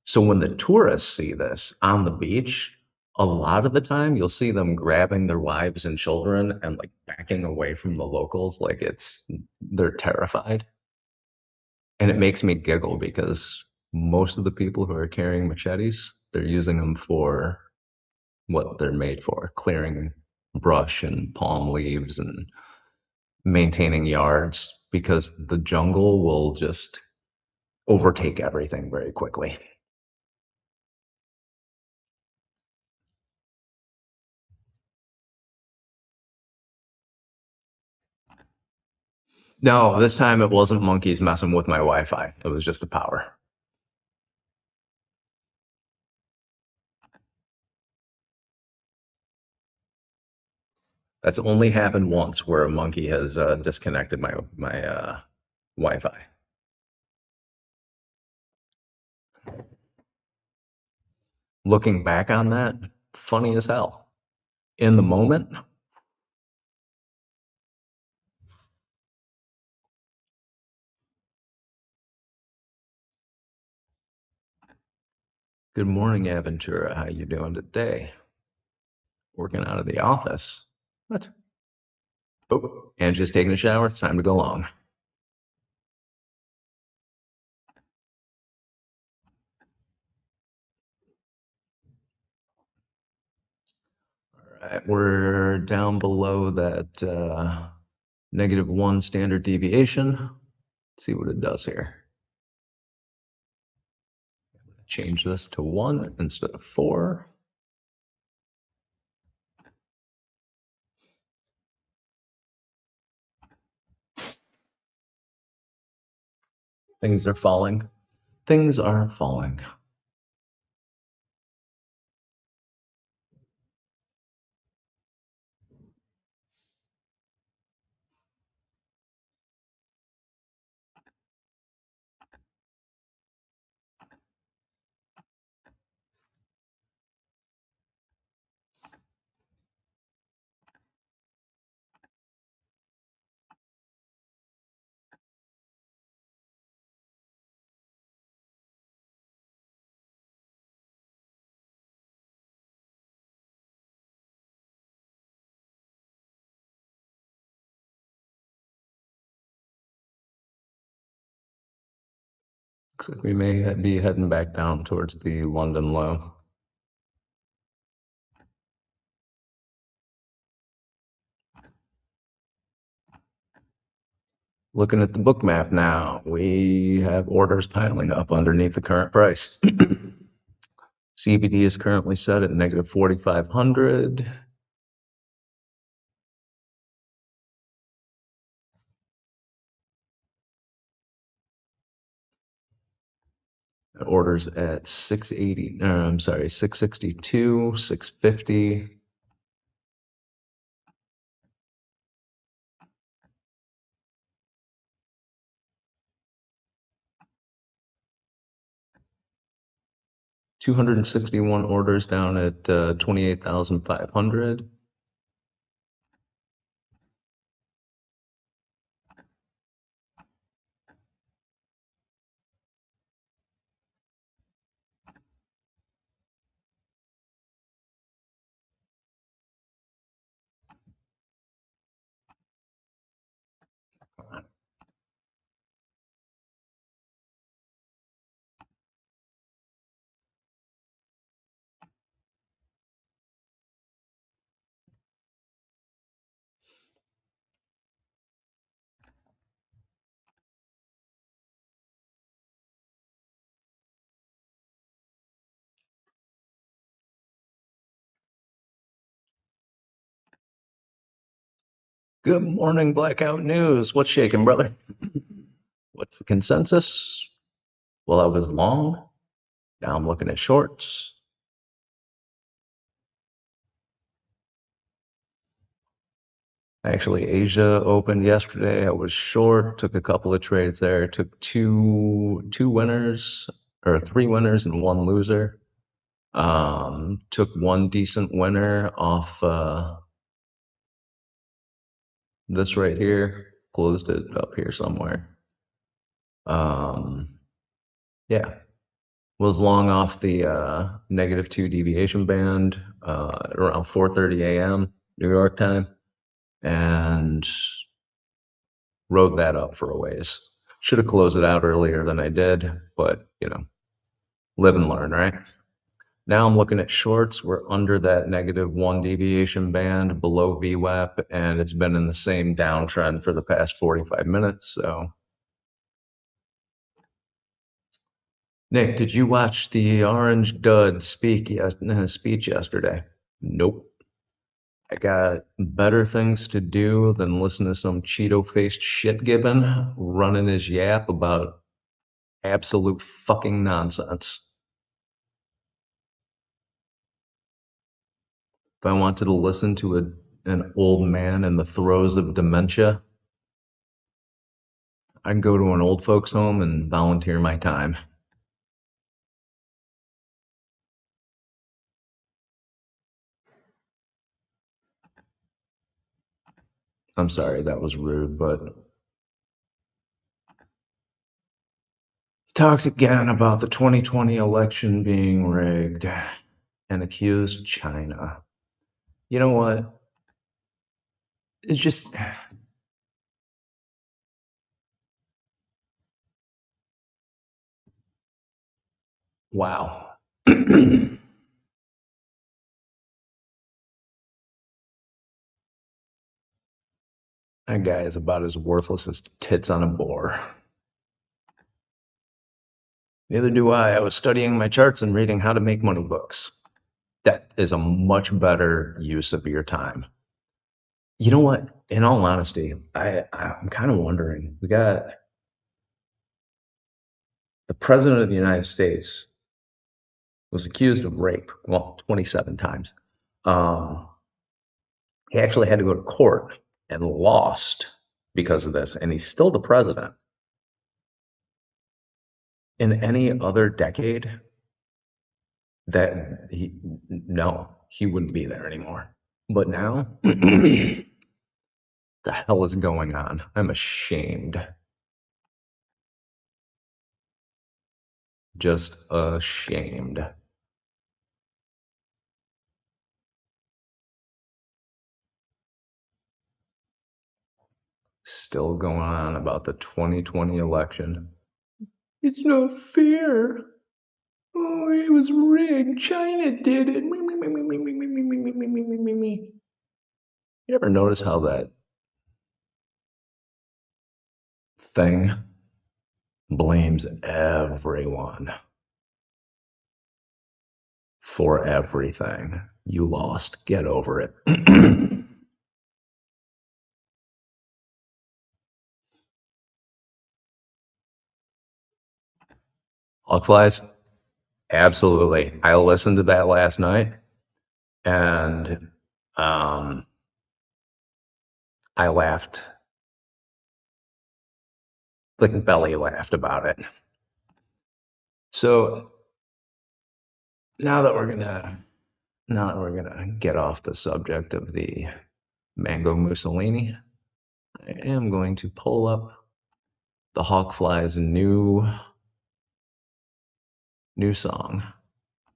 So when the tourists see this on the beach, a lot of the time you'll see them grabbing their wives and children and like backing away from the locals like they're terrified. And it makes me giggle because most of the people who are carrying machetes, they're using them for what they're made for, clearing brush and palm leaves and maintaining yards because the jungle will just overtake everything very quickly. No, this time it wasn't monkeys messing with my Wi-Fi. It was just the power. That's only happened once where a monkey has disconnected my Wi-Fi. Looking back on that, funny as hell. In the moment, good morning, Aventura. How you doing today? Working out of the office. What? Oh, and just taking a shower. It's time to go long. All right, we're down below that -1 standard deviation. Let's see what it does here. change this to 1 instead of 4. Things are falling. Things are falling. Looks like we may be heading back down towards the London low. Looking at the book map now, we have orders piling up underneath the current price. CBD is currently set at negative 4,500. Orders at 680, I'm sorry, 662, 650. $261 orders down at 28,500. Good morning, Blackout News. What's shaking, brother? What's the consensus? Well, I was long. Now I'm looking at shorts. Actually, Asia opened yesterday. I was short, took a couple of trades there, took two winners or three winners and one loser. Took one decent winner off this right here, closed it up here somewhere. Yeah, was long off the -2 deviation band around 4:30 a.m. New York time, and rode that up for a ways. Should have closed it out earlier than I did, but you know, live and learn, right? Now I'm looking at shorts. We're under that -1 deviation band below VWAP, and it's been in the same downtrend for the past 45 minutes. So, Nick, did you watch the Orange Dud speech yesterday? Nope. I got better things to do than listen to some Cheeto-faced shit-gibbon running his yap about absolute fucking nonsense. If I wanted to listen to an old man in the throes of dementia, I'd go to an old folks home and volunteer my time. I'm sorry, that was rude, but talked again about the 2020 election being rigged and accused China. You know what? It's just, wow. That guy is about as worthless as tits on a boar. Neither do I. I was studying my charts and reading how to make money books. That is a much better use of your time. You know what? In all honesty, I'm kind of wondering. We got the president of the United States was accused of rape, well, 27 times. Um, he actually had to go to court and lost because of this, and he's still the president. In any other decade, no, he wouldn't be there anymore. But now, the hell is going on? I'm ashamed. Just ashamed. Still going on about the 2020 election. It's not fair. Oh, it was rigged. China did it. Me, me, me, me, me, me, me, me, me, me, me, me, me, me. You ever notice how that thing blames everyone for everything? You lost. Get over it. Hawk flies? Absolutely. I listened to that last night and um, I laughed, like belly laughed about it. So now that we're gonna get off the subject of the Mango Mussolini, I am going to pull up the Hawkfly's new song.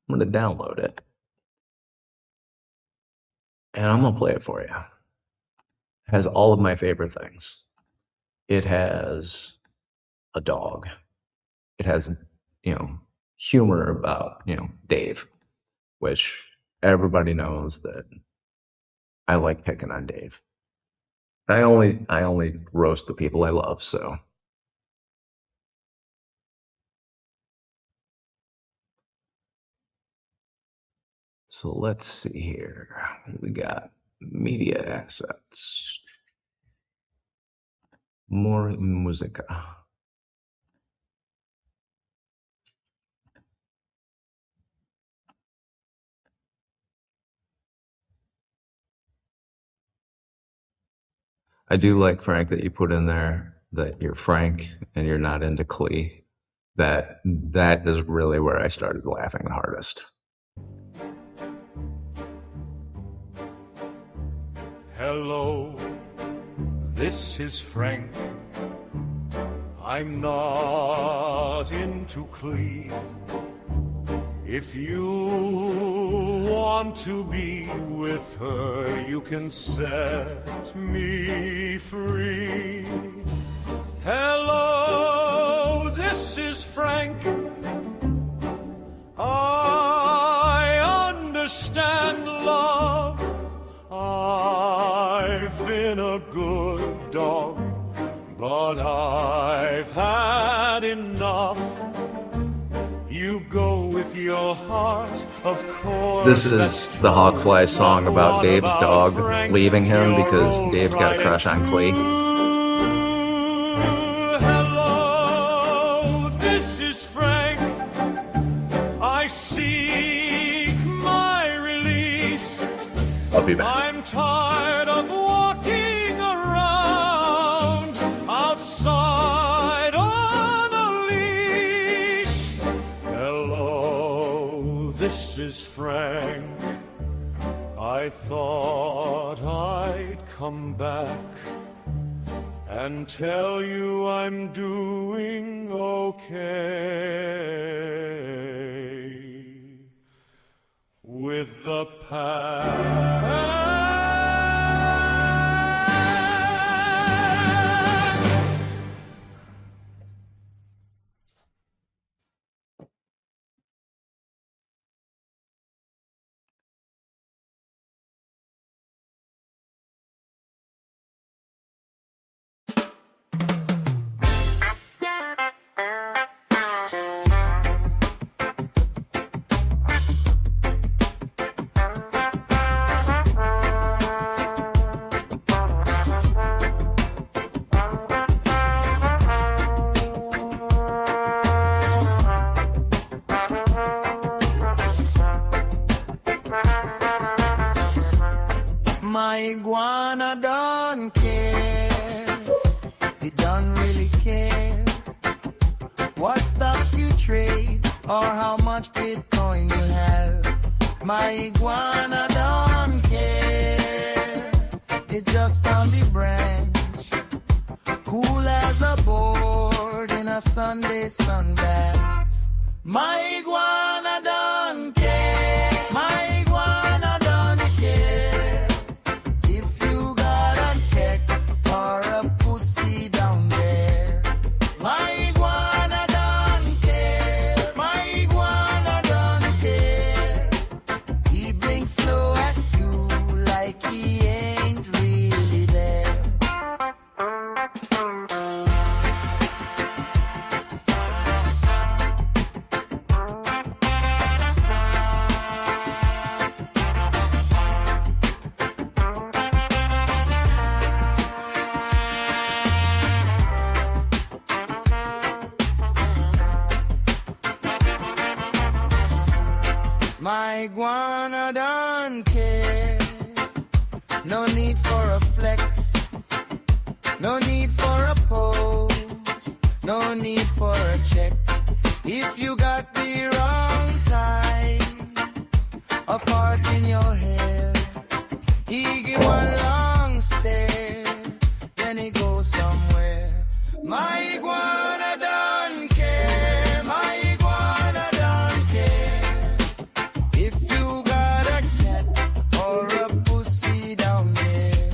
I'm gonna download it and I'm gonna play it for you. It has all of my favorite things. It has a dog. It has, humor about, Dave, which everybody knows that I like picking on Dave. I only roast the people I love, so let's see here. We got media assets. More musica. I do like, Frank, that you put in there that you're Frank and you're not into Clee. That is really where I started laughing the hardest. Hello, this is Frank. I'm not into Clee. If you want to be with her, you can set me free. Hello, this is Frank. I understand love. I've been a good dog, but I've had enough. You go with your heart, of course. This is the Hawkfly song about Dave's dog leaving him because Dave's got a crush on Clee. Hello, this is Frank. I seek my release. I'll be back. I'm tired of walking around outside on a leash. Hello, this is Frank. I thought I'd come back and tell you I'm doing okay with the past. iguana don't care. It don't really care what stocks you trade or how much Bitcoin you have. My iguana don't care. It just on the branch, cool as a board in a Sunday sunbath. My iguana don't care. My iguana don't care if you got a cat or a pussy down there. My iguana don't care. My iguana don't care. He blinks slow at you like he ain't really there. My iguana don't care. No need for a flex. No need for a pose. No need for a check. If you got the wrong tie, a part in your hair, he give one long stare, then he goes somewhere. My iguana don't care. My iguana don't care if you got a cat or a pussy down there.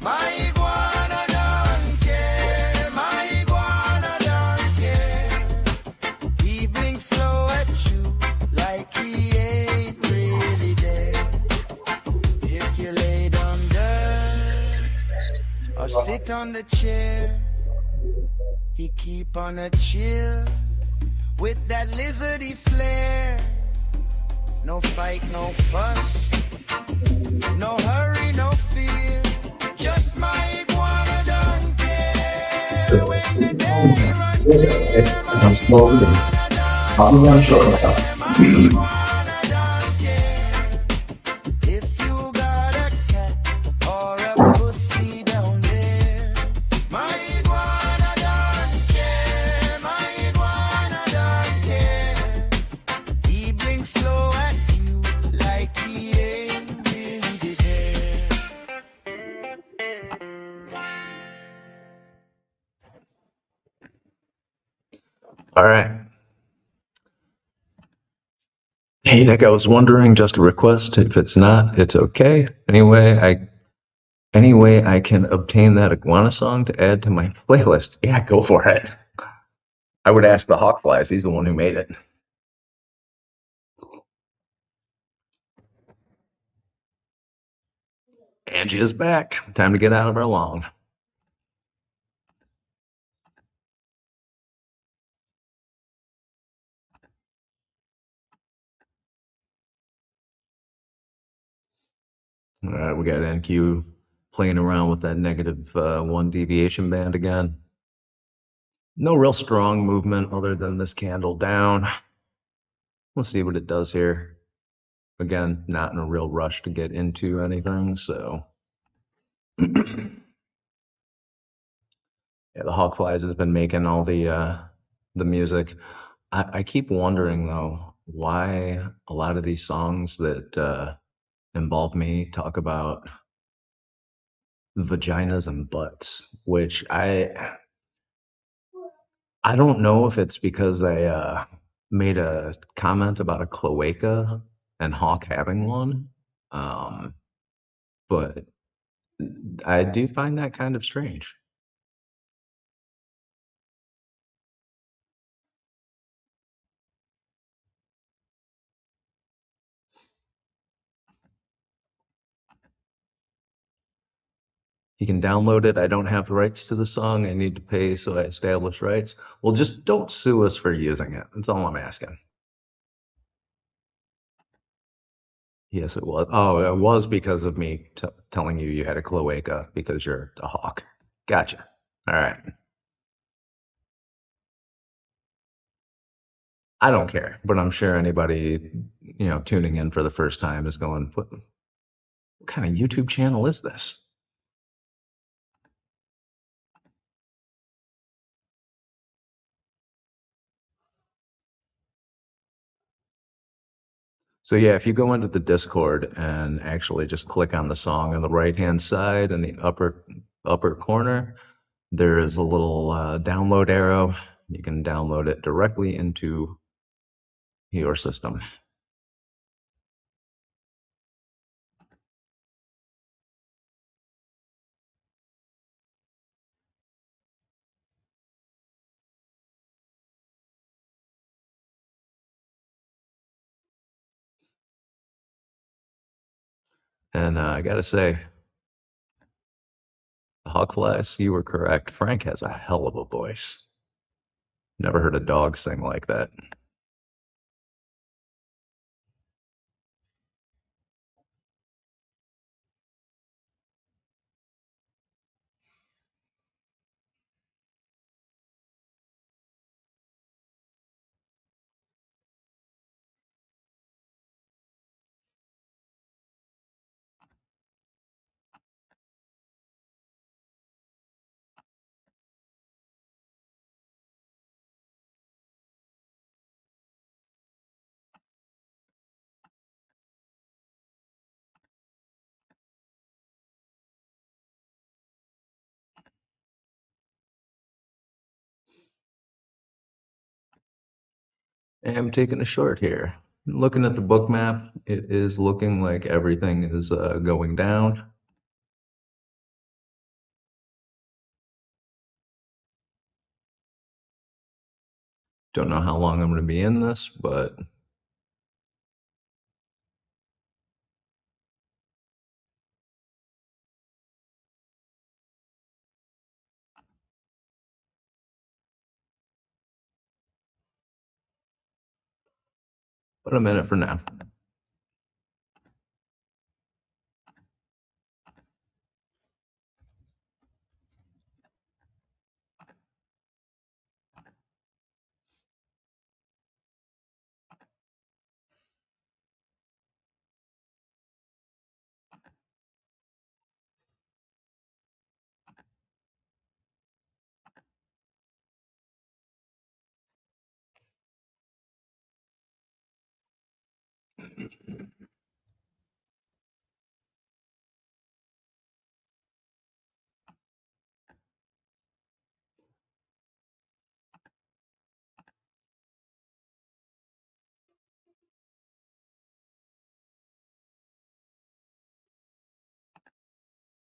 My iguana don't care. My iguana don't care. He blinks slow at you like he ain't really there. If you lay down dirt or sit on the chair, he keep on a chill with that lizardy flair. No fight, no fuss, no hurry, no fear. Just my iguana don't care. When the day run clear, my I'm slowly. iguana don't I'll run short. care. My iguana don't care if you got a cat or a pussy down there. My iguana don't care. My iguana don't care. He blinks slow at you like he ain't really there. All right. Hey, Nick, I was wondering, just a request. If it's not, it's okay. Any way I can obtain that iguana song to add to my playlist? Yeah, go for it. I would ask the Hawkflies. He's the one who made it. Angie is back. Time to get out of our long. All right, we got NQ playing around with that negative one deviation band again. No real strong movement other than this candle down. We'll see what it does here. Again, not in a real rush to get into anything, so. Yeah, the Hawkflies has been making all the music. I keep wondering though, why a lot of these songs that involve me talk about vaginas and butts, which I don't know if it's because I made a comment about a cloaca and Hawk having one, but I do find that kind of strange. You can download it. I don't have the rights to the song. I need to pay, so I establish rights. Well, just don't sue us for using it. That's all I'm asking. Yes, it was. Oh, it was because of me telling you you had a cloaca because you're a hawk. Gotcha. All right. I don't care, but I'm sure anybody, tuning in for the first time is going, What kind of YouTube channel is this? So yeah, if you go into the Discord and actually just click on the song on the right-hand side in the upper corner, there is a little download arrow. You can download it directly into your system. And I gotta say, Hawk Flash, you were correct. Frank has a hell of a voice. Never heard a dog sing like that. I'm taking a short here. Looking at the book map, it is looking like everything is going down. Don't know how long I'm going to be in this, but a minute for now.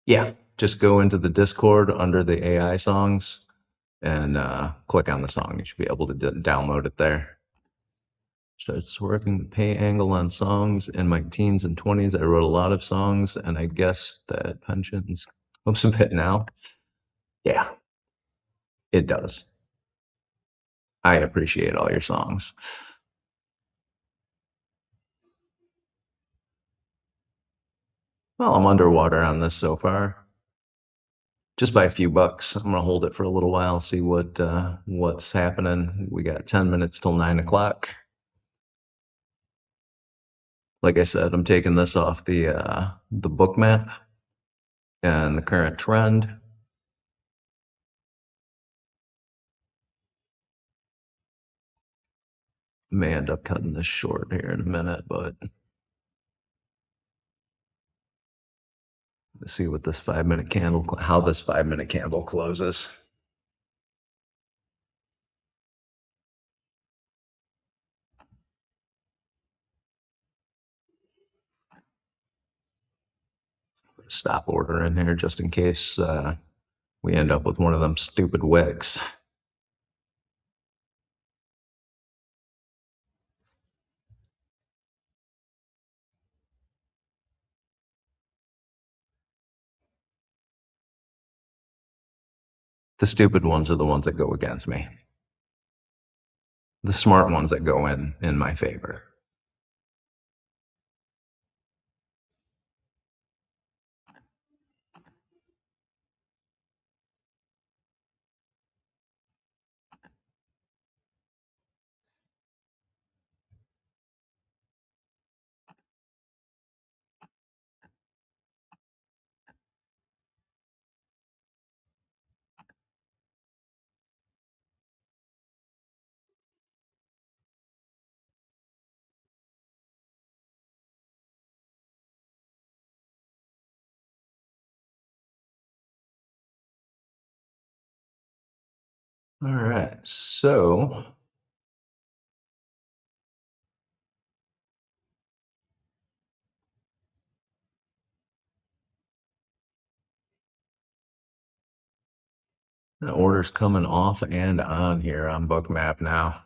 Yeah, just go into the Discord under the AI songs and click on the song. You should be able to download it there. Starts working the pay angle on songs. In my teens and 20s, I wrote a lot of songs, and I guess that pensions helps a bit now. Yeah, it does. I appreciate all your songs. Well, I'm underwater on this so far. Just by a few bucks. I'm gonna hold it for a little while, see what's happening. We got 10 minutes till 9 o'clock. Like I said, I'm taking this off the book map and the current trend. May end up cutting this short here in a minute, but let's see what this 5 minute candle, how this 5 minute candle closes. Stop order in here just in case we end up with one of them stupid wicks. The stupid ones are the ones that go against me. The smart ones that go in my favor. All right, so the order's coming off and on here on Bookmap now.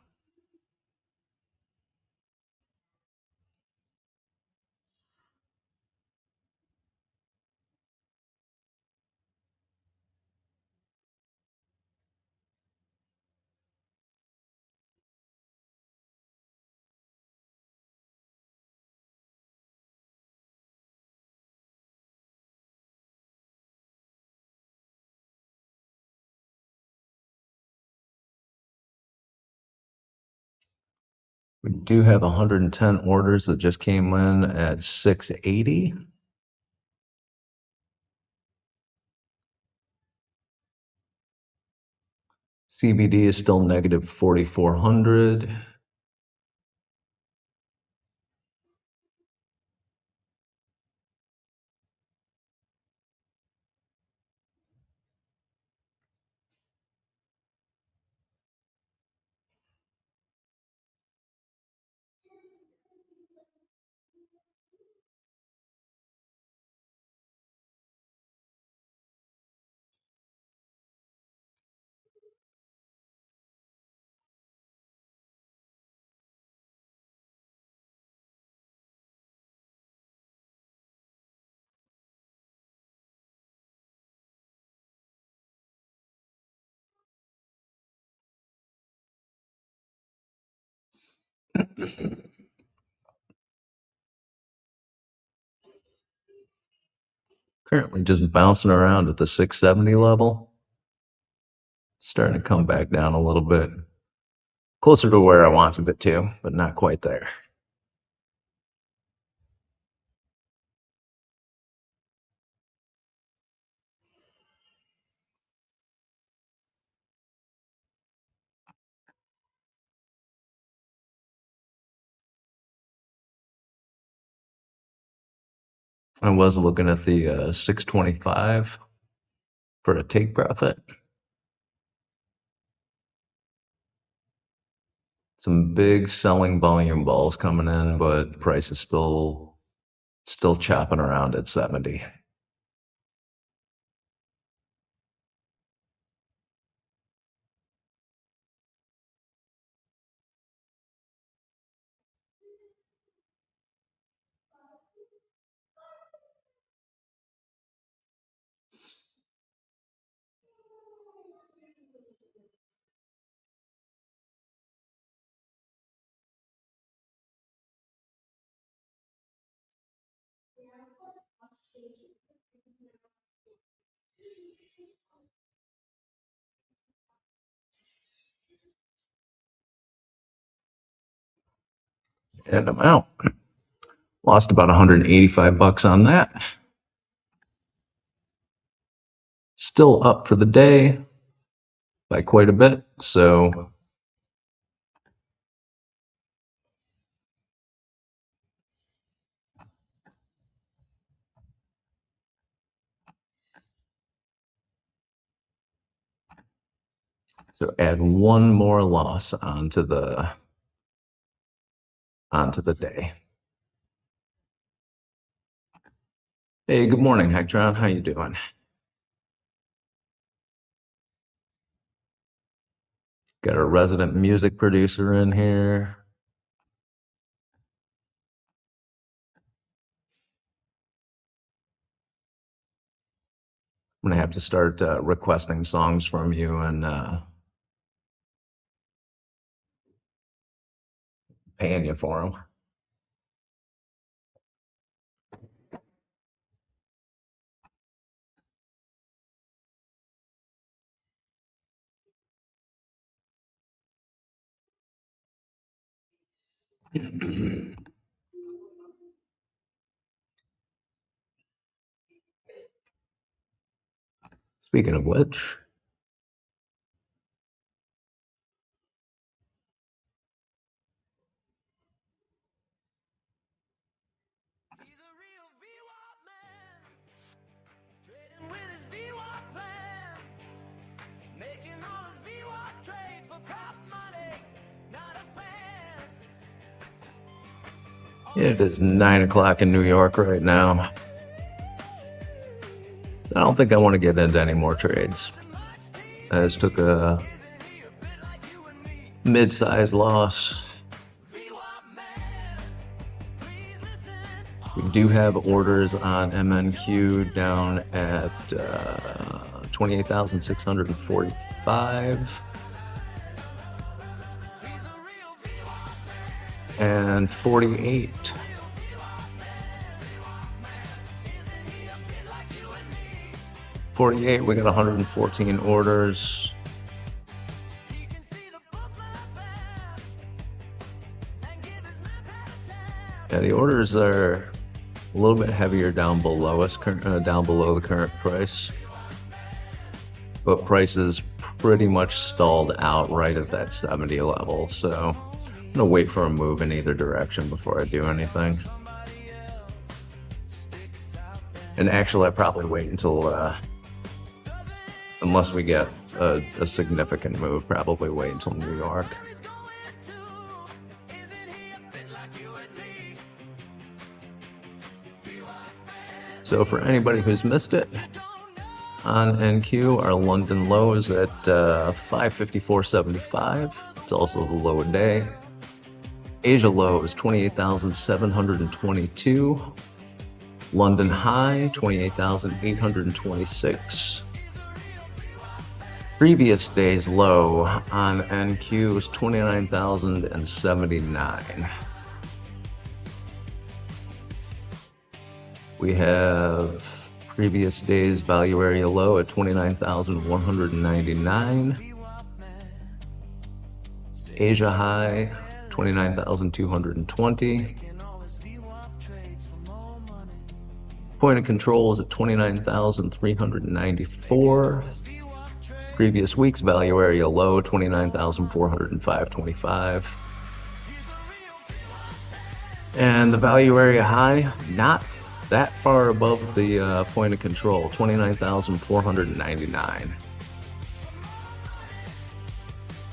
We do have 110 orders that just came in at 680. CBD is still negative 4,400. Currently just bouncing around at the 670 level. Starting to come back down a little bit. Closer to where I wanted it to, but not quite there. I was looking at the 625 for a take profit. Some big selling volume balls coming in, but price is still chopping around at 70. And I'm out. Lost about 185 bucks on that. Still up for the day by quite a bit. So add one more loss onto the day. Hey, good morning, Hectron. How you doing? Got a resident music producer in here. I'm gonna have to start requesting songs from you and paying you for them. Speaking of which, He's a real VWAP man, trading with his VWAP plan, making all his VWAP It is 9 o'clock in New York right now. I don't think I want to get into any more trades. I just took a mid-sized loss. We do have orders on MNQ down at 28,645 and 48. We got 114 orders. Yeah, the orders are a little bit heavier down below us, down below the current price, but prices pretty much stalled out right at that 70 level. So I'm gonna wait for a move in either direction before I do anything. And actually, I probably wait until, unless we get a significant move, probably wait until New York. So for anybody who's missed it, on NQ, our London low is at 554.75. It's also the low of day. Asia low is 28,722. London high, 28,826. Previous day's low on NQ is 29,079. We have previous day's value area low at 29,199. Asia high, 29,220. Point of control is at 29,394. Previous week's value area low, 29,405.25. And the value area high, not that far above the point of control, 29,499.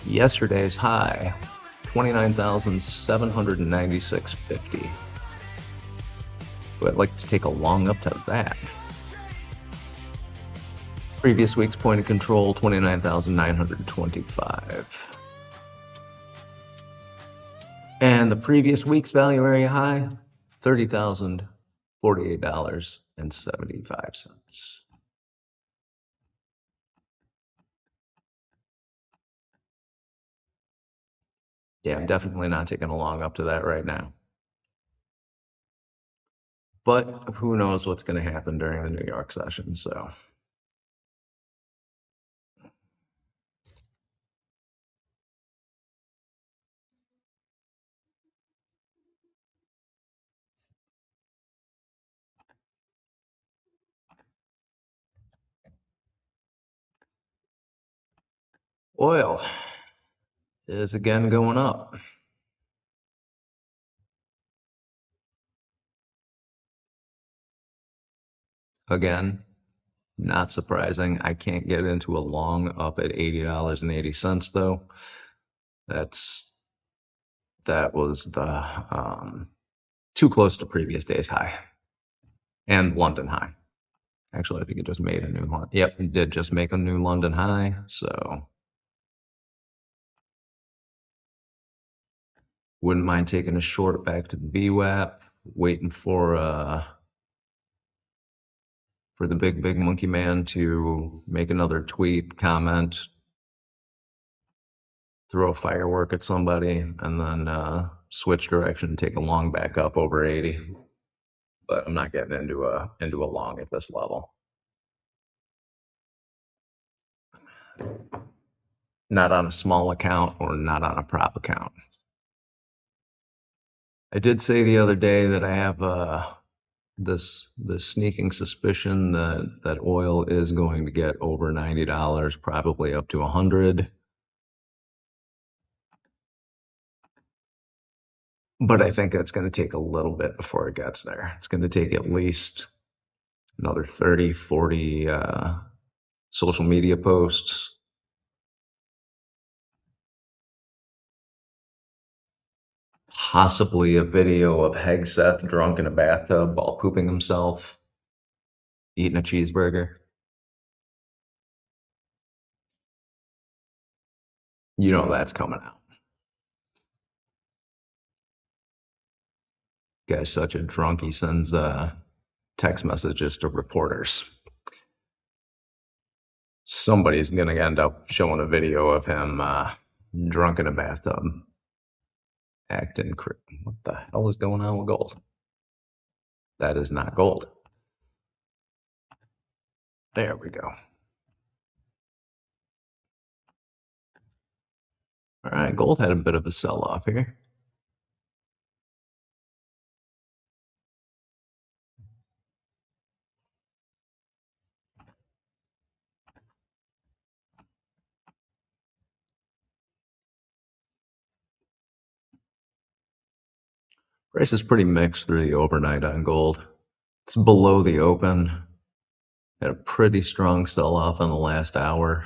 Yesterday's high, 29,796.50. But I'd like to take a long up to that. Previous week's point of control, 29,925. And the previous week's value area high, $30,048.75. Yeah, I'm definitely not taking a long up to that right now. But who knows what's going to happen during the New York session, so. Oil is again going up. Again, not surprising. I can't get into a long up at $80.80 though. That was the too close to previous day's high and London high. Actually, I think it just made a new one. Yep, it did just make a new London high. So wouldn't mind taking a short back to VWAP, waiting for the big monkey man to make another tweet, comment, throw a firework at somebody, and then switch direction and take a long back up over 80. But I'm not getting into a long at this level. Not on a small account or not on a prop account. I did say the other day that I have this sneaking suspicion that oil is going to get over $90, probably up to $100. But I think that's going to take a little bit before it gets there. It's going to take at least another 30, 40 social media posts. possibly a video of Hegseth drunk in a bathtub while pooping himself, eating a cheeseburger. You know that's coming out. Guy's such a drunk, he sends text messages to reporters. Somebody's going to end up showing a video of him drunk in a bathtub, acting. What the hell is going on with gold? That is not gold. There we go. All right, gold had a bit of a sell-off here. Price is pretty mixed through the overnight on gold. It's below the open. Had a pretty strong sell-off in the last hour.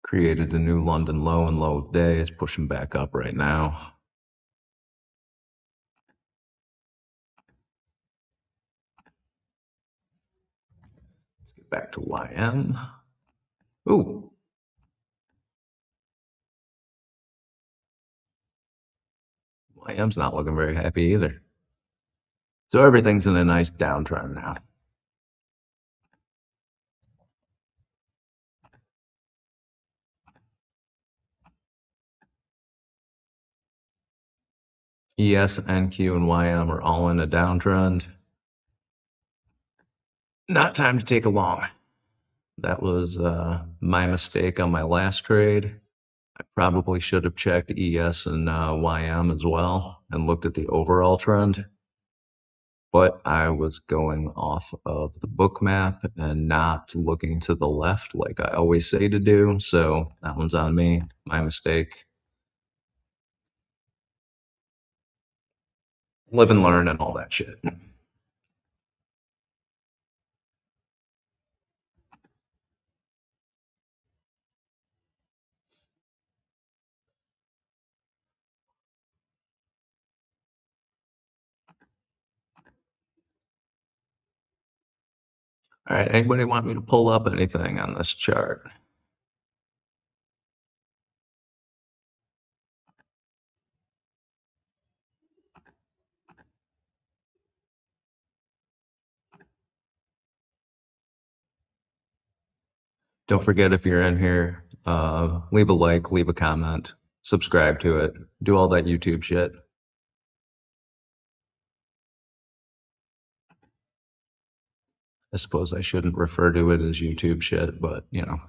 Created a new London low and low of day. It's pushing back up right now. Let's get back to YM. Ooh. YM's not looking very happy either. So everything's in a nice downtrend now. ES, NQ, and YM are all in a downtrend. Not time to take a long. That was my mistake on my last trade. I probably should have checked ES and YM as well and looked at the overall trend. But I was going off of the book map and not looking to the left like I always say to do. So that one's on me, my mistake. Live and learn and all that shit. All right, anybody want me to pull up anything on this chart? Don't forget, if you're in here, leave a like, leave a comment, subscribe to it, do all that YouTube shit. I suppose I shouldn't refer to it as YouTube shit, but you know.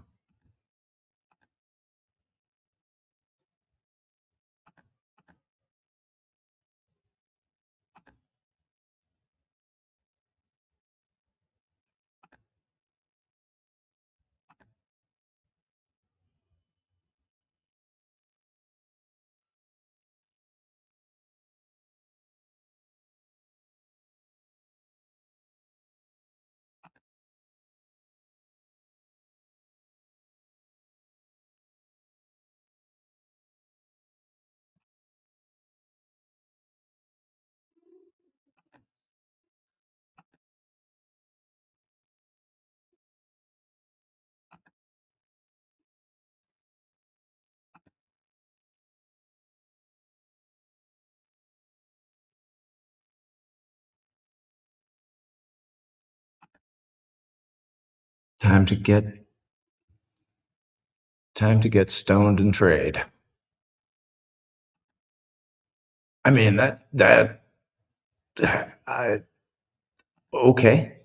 Time to get stoned and trade. I mean okay.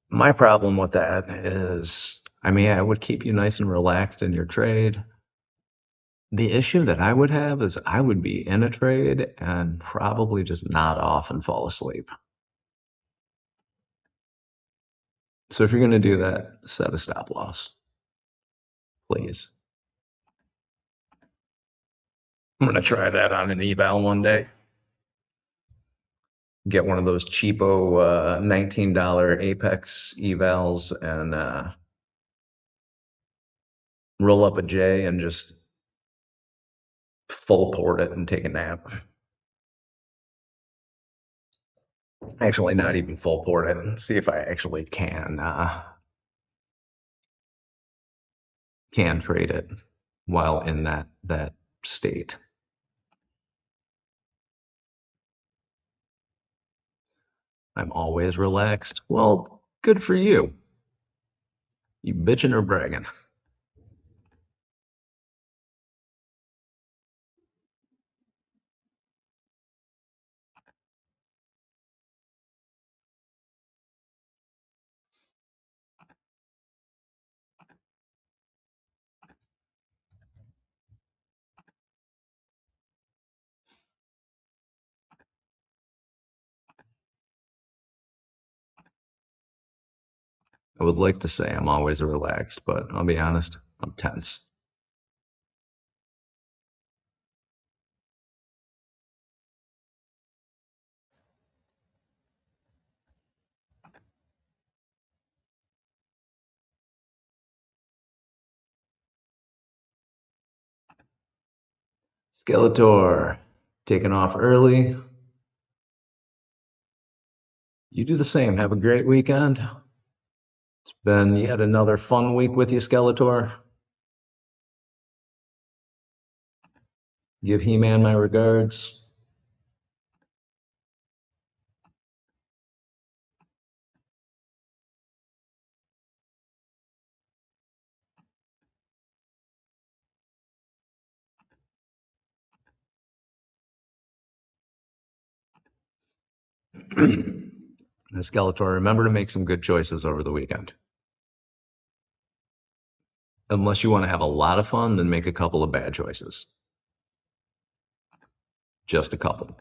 My problem with that is, I mean, I would keep you nice and relaxed in your trade. The issue that I would have is I would be in a trade and probably just nod off and fall asleep. So if you're going to do that, set a stop loss, please. I'm going to try that on an eval one day. Get one of those cheapo $19 Apex evals and roll up a J and just full port it and take a nap. Actually, not even full port it. And see if I actually can trade it while in that state. I'm always relaxed. Well, good for you. You bitching or bragging? I would like to say I'm always relaxed, but I'll be honest, I'm tense. Skeletor, taking off early. You do the same. Have a great weekend. It's been yet another fun week with you, Skeletor. Give He-Man my regards. And Skeletor, remember to make some good choices over the weekend. Unless you want to have a lot of fun, then make a couple of bad choices. Just a couple.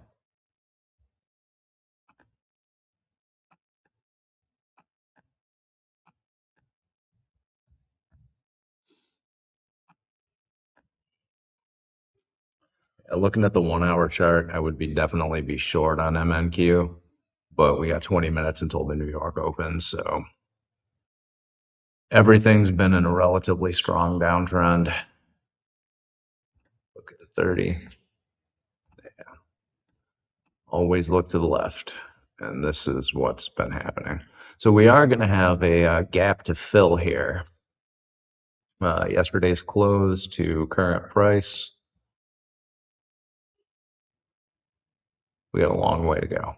Looking at the 1 hour chart, I would definitely be short on MNQ, but we got 20 minutes until the New York opens, so everything's been in a relatively strong downtrend. Look at the 30. Always look to the left, and this is what's been happening. So we are going to have a gap to fill here. Yesterday's close to current price. We got a long way to go.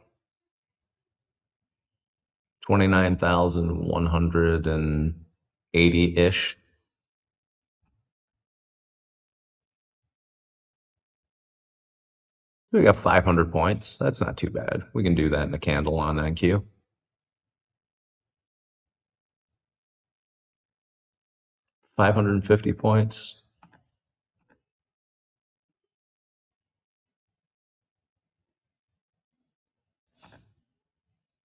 29,180-ish. We got 500 points. That's not too bad. We can do that in a candle on NQ. 550 points.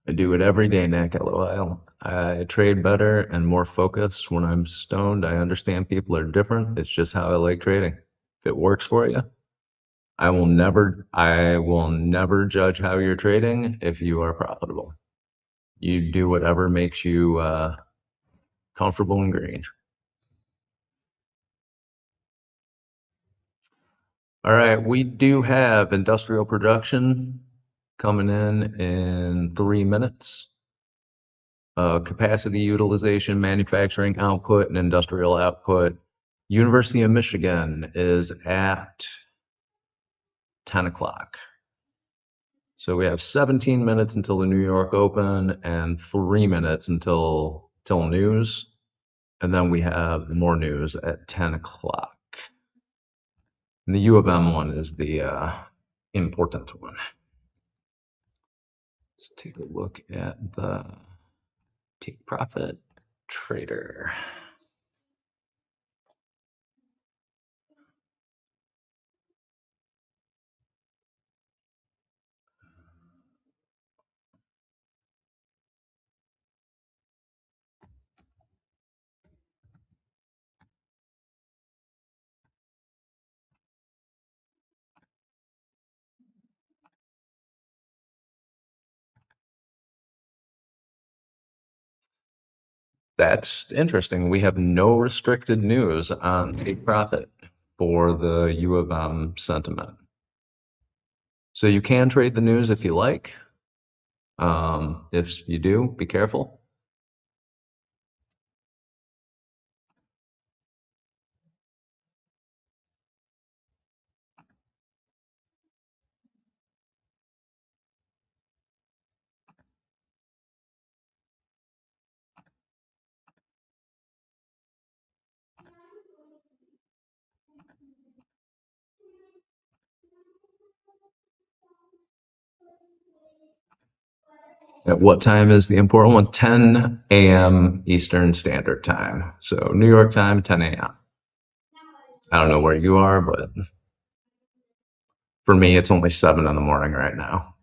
I do it every day, Nick. LOL. I trade better and more focused when I'm stoned. I understand people are different. It's just how I like trading. If it works for you, I will never judge how you're trading if you are profitable. You do whatever makes you comfortable and green. All right, we do have industrial production coming in 3 minutes. Capacity utilization, manufacturing output, and industrial output. University of Michigan is at 10 o'clock. So we have 17 minutes until the New York Open and 3 minutes until news. And then we have more news at 10 o'clock. And the U of M one is the important one. Let's take a look at the take profit trader. That's interesting. We have no restricted news on take profit for the U of M sentiment. So you can trade the news if you like. If you do, be careful. At what time is the important one? 10 a.m. Eastern Standard Time. So New York time, 10 a.m. I don't know where you are, but for me, it's only 7 in the morning right now.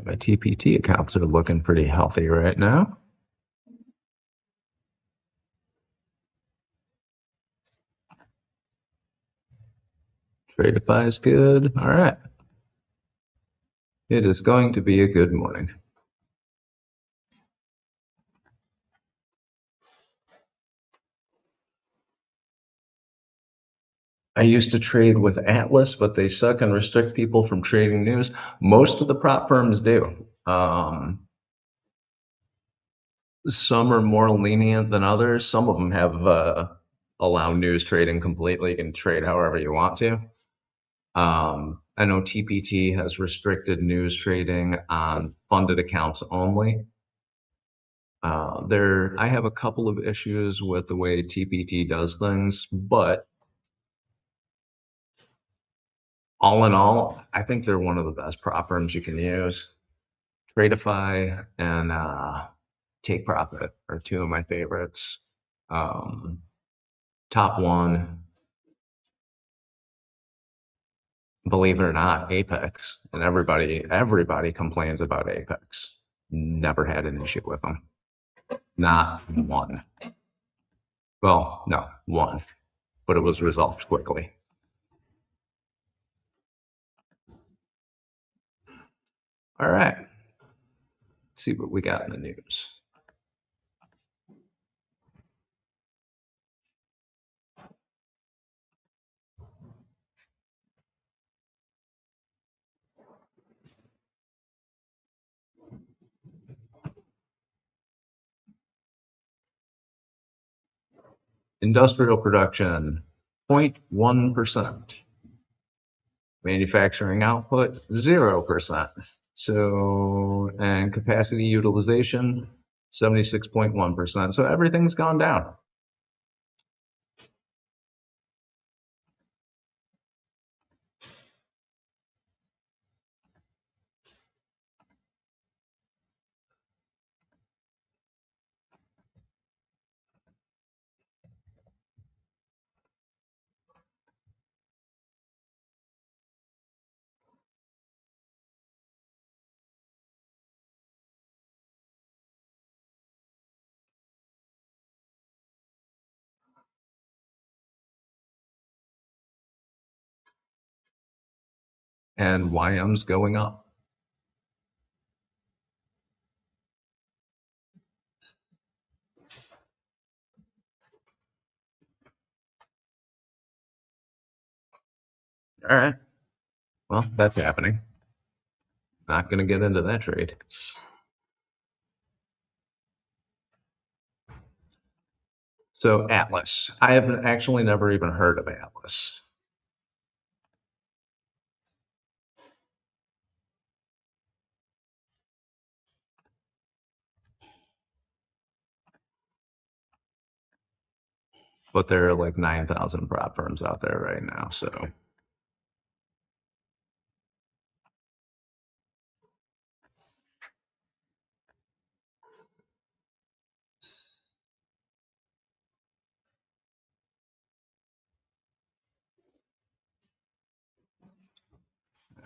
My TPT accounts are looking pretty healthy right now. Tradeify is good. All right. It is going to be a good morning. I used to trade with Atlas, but they suck and restrict people from trading news. Most of the prop firms do. Some are more lenient than others. Some of them have allow news trading completely. You can trade however you want to. I know TPT has restricted news trading on funded accounts only. I have a couple of issues with the way TPT does things, but all in all, I think they're one of the best prop firms you can use. Tradeify and Take Profit are two of my favorites. Um, top one, believe it or not, Apex, and everybody complains about Apex. Never had an issue with them. Not one. Well, no, one, but it was resolved quickly. All right, let's see what we got in the news. Industrial production, 0.1%. Manufacturing output, 0%. So, and capacity utilization, 76.1%. So everything's gone down. And YM's going up. All right. Well, that's happening. Not going to get into that trade. So Atlas. I have actually never even heard of Atlas. but there are like 9,000 prop firms out there right now. So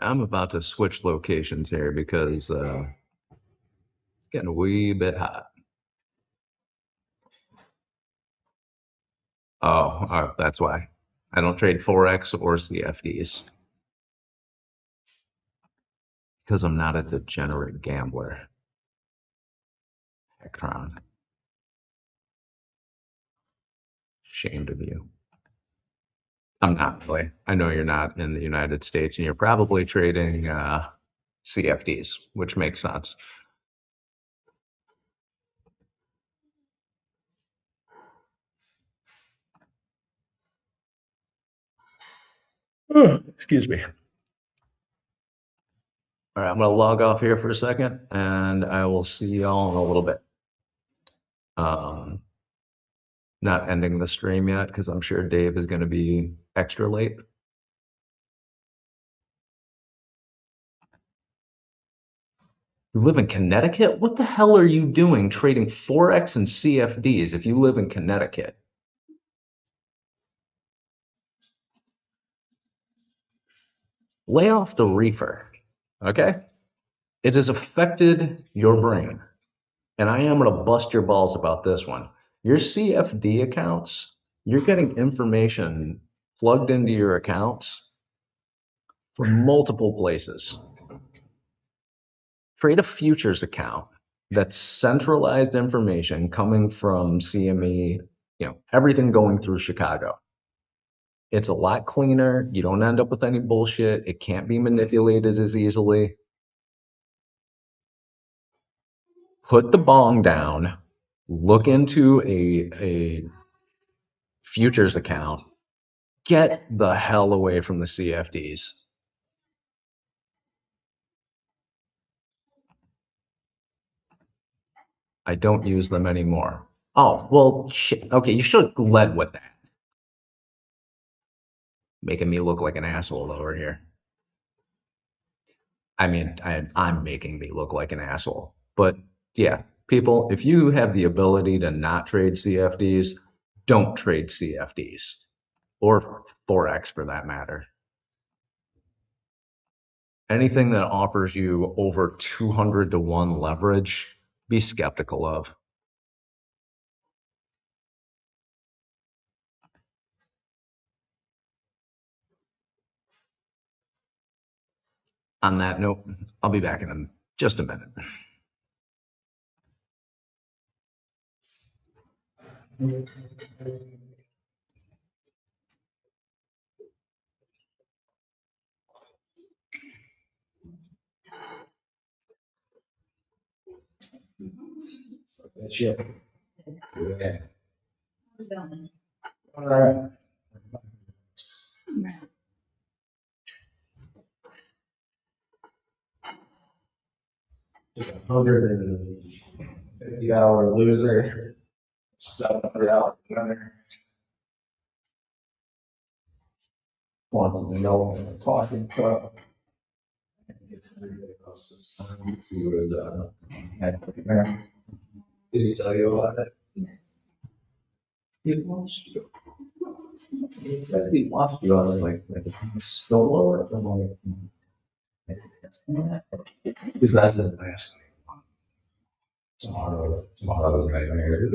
I'm about to switch locations here because it's getting a wee bit hot. Oh, that's why. I don't trade Forex or CFDs because I'm not a degenerate gambler. Hectron, ashamed of you. I'm not really. I know you're not in the United States and you're probably trading CFDs, which makes sense. Excuse me. All right, I'm going to log off here for a second and I will see y'all in a little bit. Um, Not ending the stream yet because I'm sure Dave is going to be extra late. You live in Connecticut? What the hell are you doing trading Forex and CFDs if you live in Connecticut? Lay off the reefer, okay? It has affected your brain. And I am going to bust your balls about this one. Your CFD accounts, you're getting information plugged into your accounts from multiple places. Create a futures account that's centralized information coming from CME, everything going through Chicago. It's a lot cleaner. You don't end up with any bullshit. It can't be manipulated as easily. Put the bong down, look into a futures account, get the hell away from the CFDs. I don't use them anymore. Oh, well, shit. Okay, you should have led with that. Making me look like an asshole over here. I mean, I'm making me look like an asshole. But yeah, people, if you have the ability to not trade CFDs, don't trade CFDs or Forex for that matter. Anything that offers you over 200 to 1 leverage, be skeptical of. On that note, I'll be back in just a minute. Shit. Yeah. All right. Just $150 loser, $700 winner. Want to know what I'm talking about? Did he tell you about it? He wants you. He said he wants you. I was like snowblower. I'm like, because that's the last thing. Tomorrow is nightmare.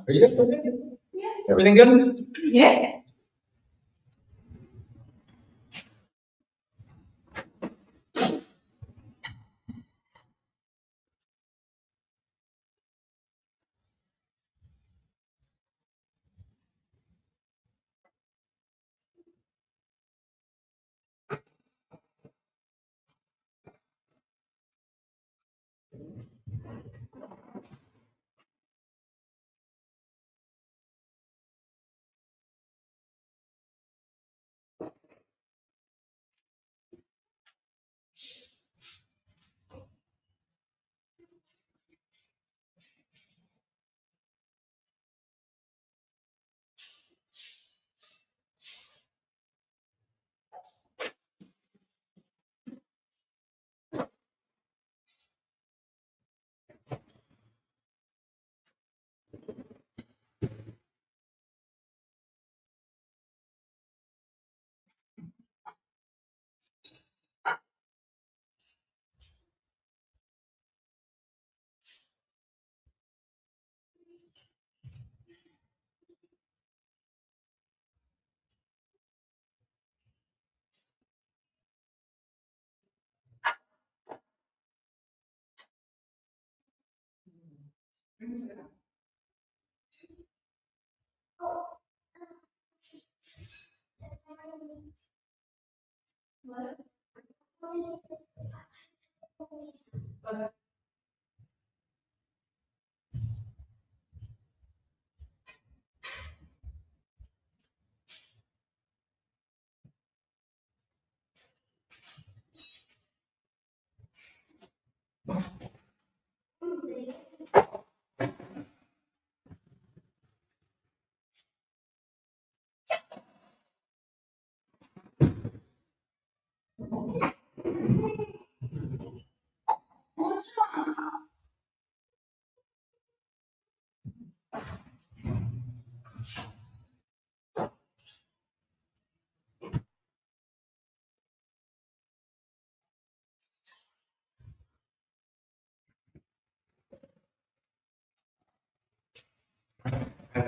Are you good? Everything good? Yeah.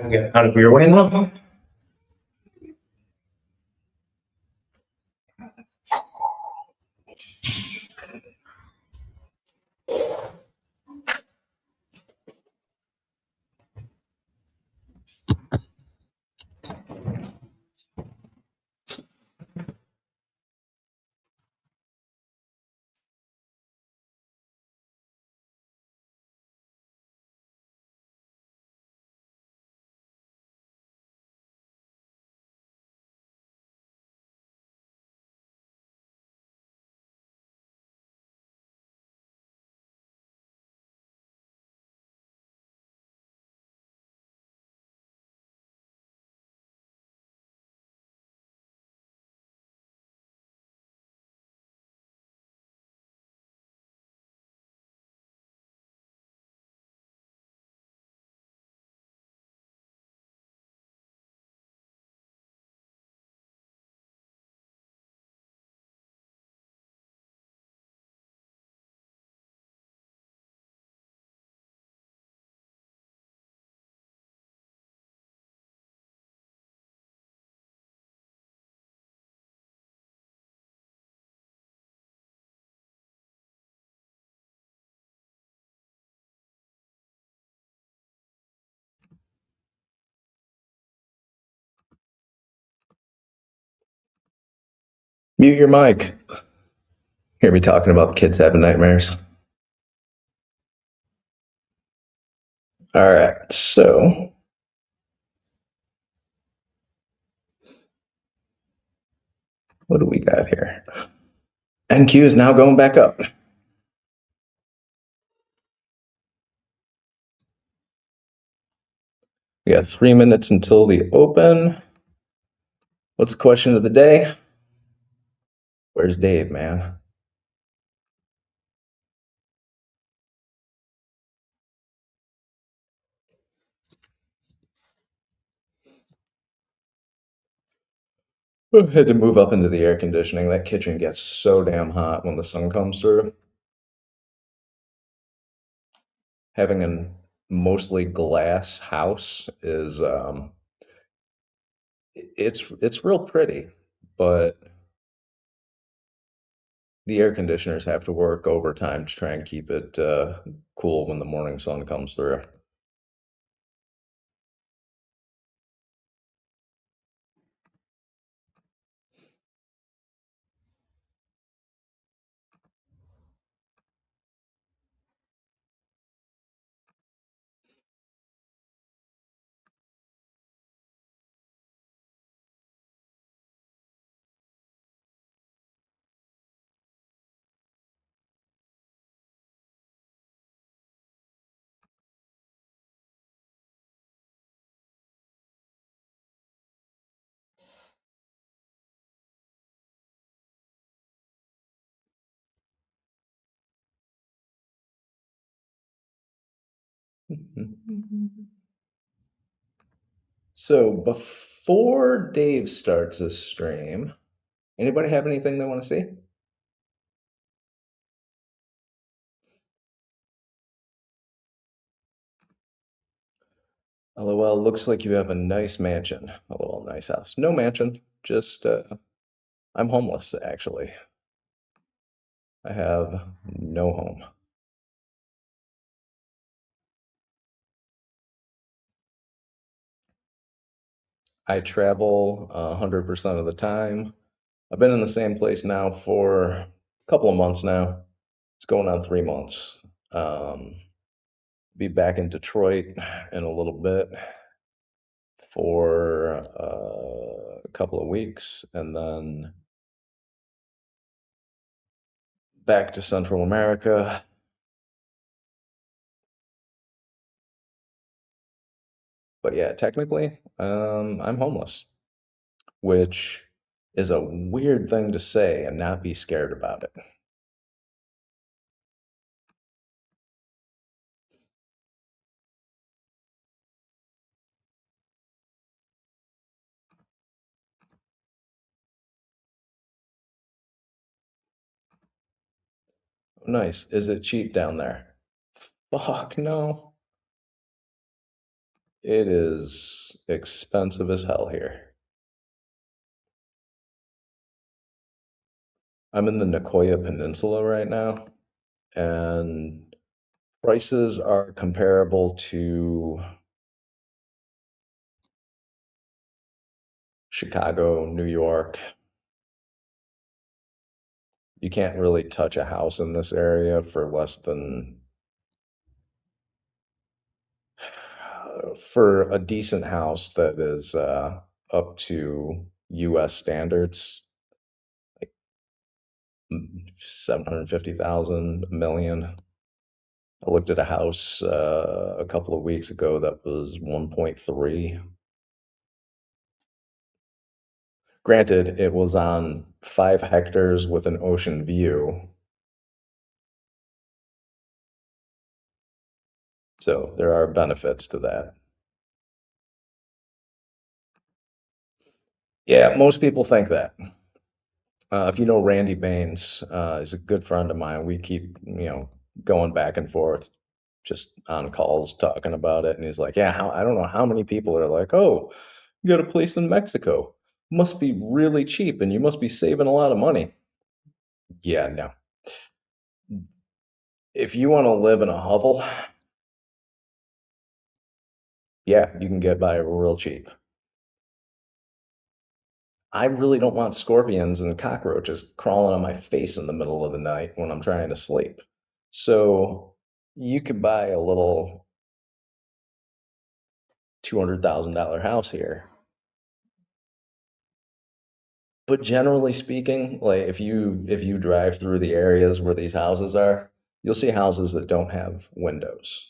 Get out of your way now. Mute your mic. Hear me talking about the kids having nightmares. All right, so what do we got here? NQ is now going back up. We got 3 minutes until the open. What's the question of the day? Where's Dave, man? I had to move up into the air conditioning. That kitchen gets so damn hot when the sun comes through. Having a mostly glass house is it's real pretty, but the air conditioners have to work overtime to try and keep it cool when the morning sun comes through. So before Dave starts this stream, anybody have anything they want to see? LOL, looks like you have a nice mansion. LOL, nice house. No mansion, just I'm homeless actually. I have no home. I travel 100% of the time. I've been in the same place now for a couple of months now. It's going on 3 months. Um, be back in Detroit in a little bit for a couple of weeks, and then back to Central America. But yeah, technically, I'm homeless, which is a weird thing to say and not be scared about it. Nice. Is it cheap down there? Fuck no. It is expensive as hell here. I'm in the Nicoya Peninsula right now, and prices are comparable to Chicago, New York. You can't really touch a house in this area for less than, for a decent house that is up to US standards, like 750,000, a million. I looked at a house a couple of weeks ago that was 1.3. Granted, it was on 5 hectares with an ocean view, so there are benefits to that. Yeah, most people think that. If you know Randy Baines, is a good friend of mine. We keep, going back and forth just on calls talking about it. And he's like, yeah, I don't know how many people are like, oh, you got a place in Mexico. Must be really cheap and you must be saving a lot of money. Yeah, no. If you want to live in a hovel, yeah, you can get by real cheap. I really don't want scorpions and cockroaches crawling on my face in the middle of the night when I'm trying to sleep. So you could buy a little $200,000 house here. But generally speaking, like if you drive through the areas where these houses are, you'll see houses that don't have windows.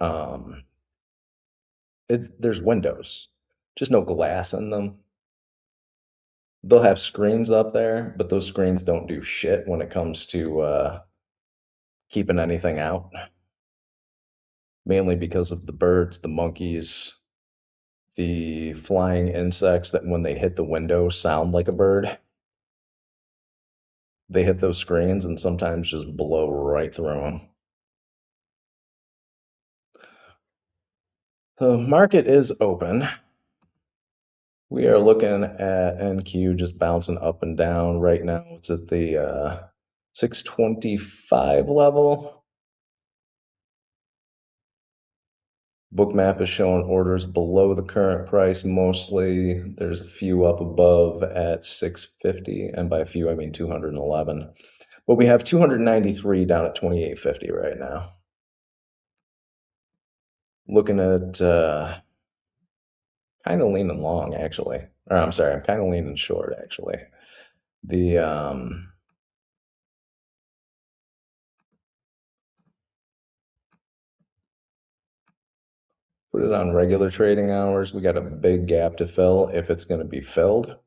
Um, there's windows, just no glass in them. They'll have screens up there, but those screens don't do shit when it comes to keeping anything out, mainly because of the birds, the monkeys, the flying insects that when they hit the window sound like a bird. They hit those screens and sometimes just blow right through them. The market is open. We are looking at NQ just bouncing up and down right now. It's at the 625 level. Bookmap is showing orders below the current price mostly. There's a few up above at 650, and by a few I mean 211. But we have 293 down at 2850 right now. Looking at kind of leaning long actually. Or I'm sorry, I'm kind of leaning short actually. The put it on regular trading hours. We got a big gap to fill if it's going to be filled.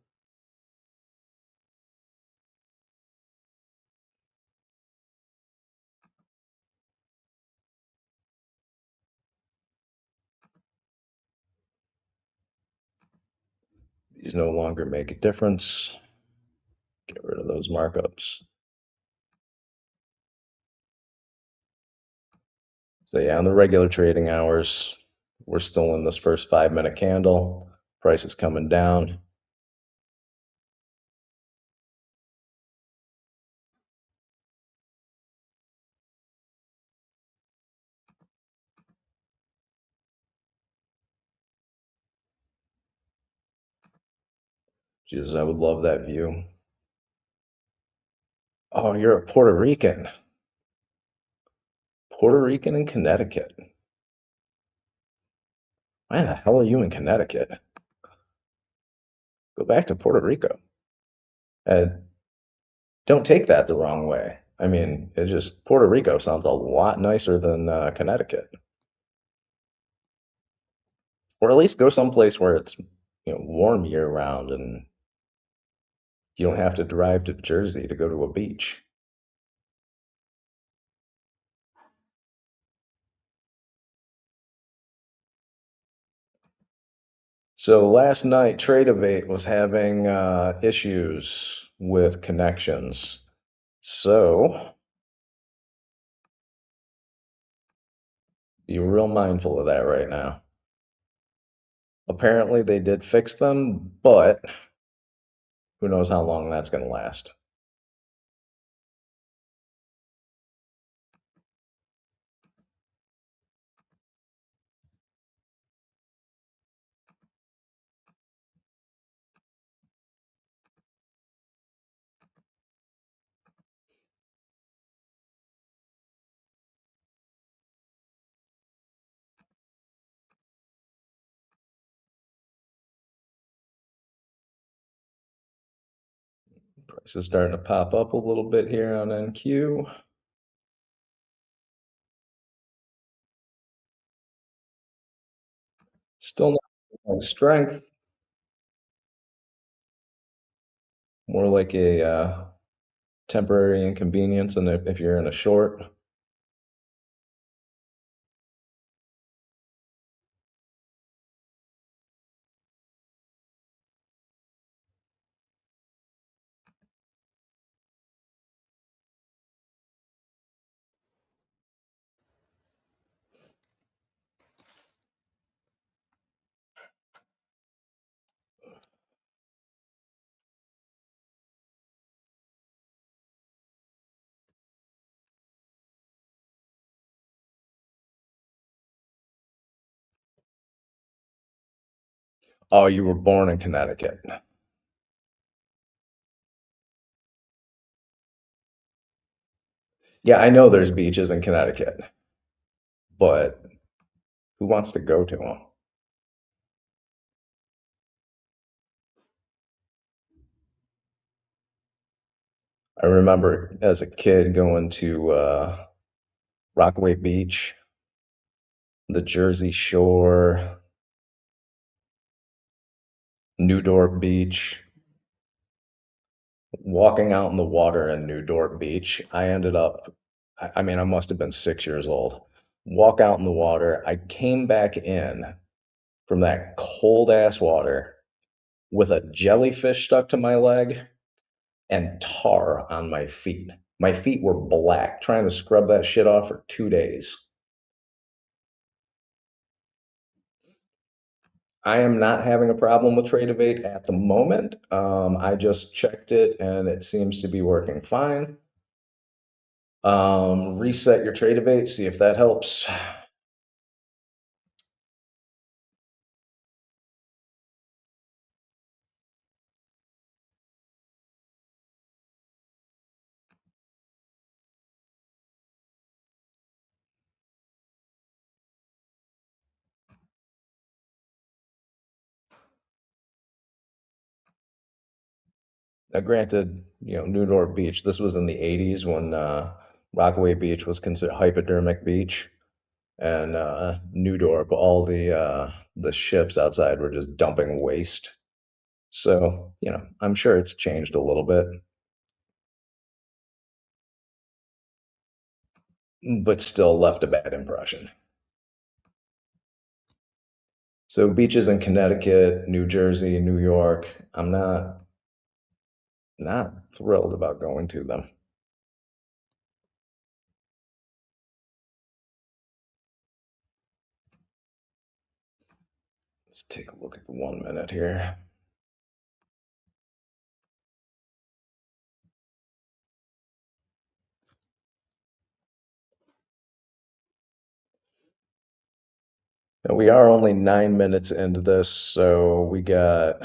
These no longer make a difference. Get rid of those markups. So yeah, on the regular trading hours, we're still in this first 5 minute candle. Price is coming down. Jesus, I would love that view. Oh, you're a Puerto Rican. Puerto Rican and Connecticut. Why the hell are you in Connecticut? Go back to Puerto Rico. And don't take that the wrong way. I mean, it just Puerto Rico sounds a lot nicer than Connecticut. Or at least go someplace where it's warm year round and you don't have to drive to Jersey to go to a beach. So last night, Tradeovate was having issues with connections. So be real mindful of that right now. Apparently, they did fix them, but who knows how long that's going to last. Price is starting to pop up a little bit here on NQ. Still not like strength, more like a temporary inconvenience. And if you're in a short, oh, you were born in Connecticut. Yeah, I know there's beaches in Connecticut, but who wants to go to them? I remember as a kid going to Rockaway Beach, the Jersey Shore, New Dorp Beach, walking out in the water in New Dorp Beach. I ended up, I mean, I must have been 6 years old. Walk out in the water. I came back in from that cold ass water with a jellyfish stuck to my leg and tar on my feet. My feet were black, trying to scrub that shit off for 2 days. I am not having a problem with Trade of Eight at the moment. I just checked it and it seems to be working fine. Reset your Trade of Eight, see if that helps. Now, granted, New Dorp Beach, this was in the 80s when Rockaway Beach was considered hypodermic beach, and New Dorp, all the ships outside were just dumping waste. So, I'm sure it's changed a little bit, but still left a bad impression. So beaches in Connecticut, New Jersey, New York, I'm not thrilled about going to them. Let's take a look at the 1 minute here. Now we are only 9 minutes into this, so we got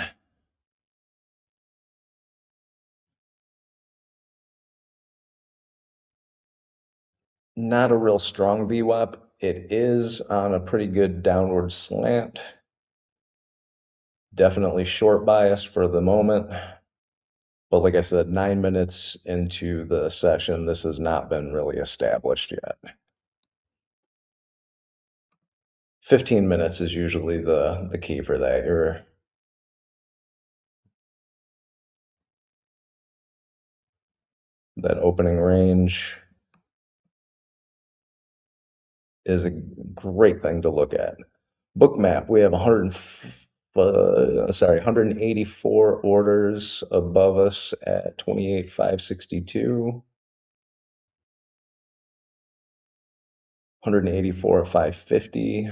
not a real strong VWAP. It is on a pretty good downward slant. Definitely short bias for the moment. But like I said, 9 minutes into the session, this has not been really established yet. 15 minutes is usually the key for that. That opening range is a great thing to look at. Bookmap, we have 184 orders above us at 28,562. 184 at 550.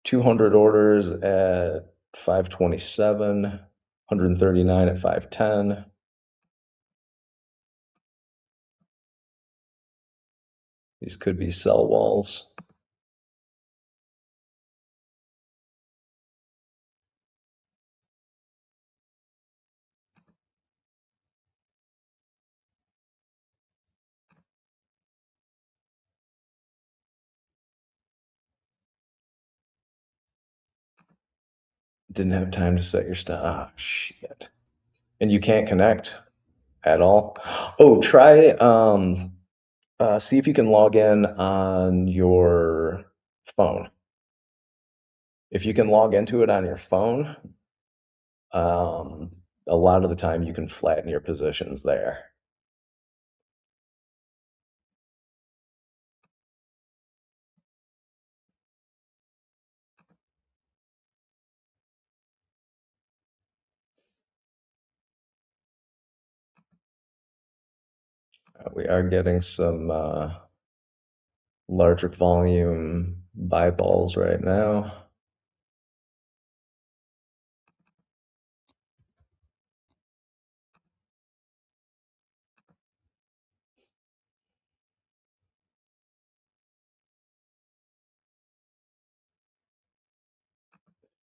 200 orders at 527. 139 at 510. These could be sell walls. Didn't have time to set your stop. Ah, shit. And you can't connect at all. Oh, try see if you can log in on your phone. If you can log into it on your phone, a lot of the time you can flatten your positions there. We are getting some larger volume buy balls right now.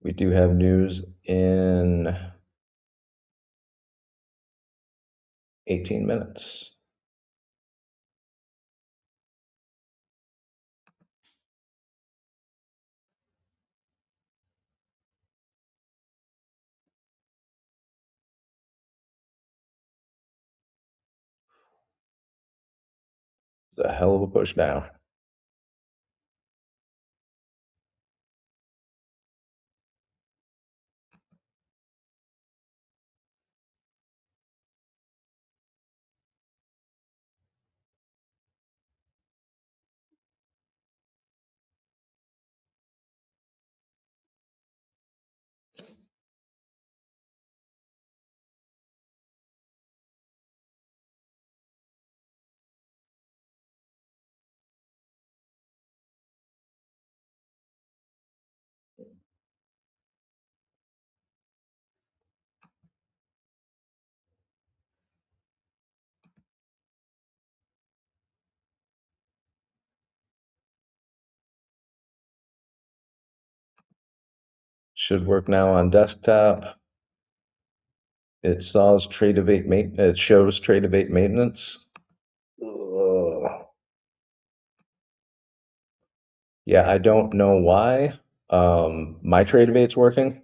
We do have news in 18 minutes. It's a hell of a push down. Should work now on desktop. It shows trade of eight maintenance. Ugh. Yeah, I don't know why. My trade of eight's working.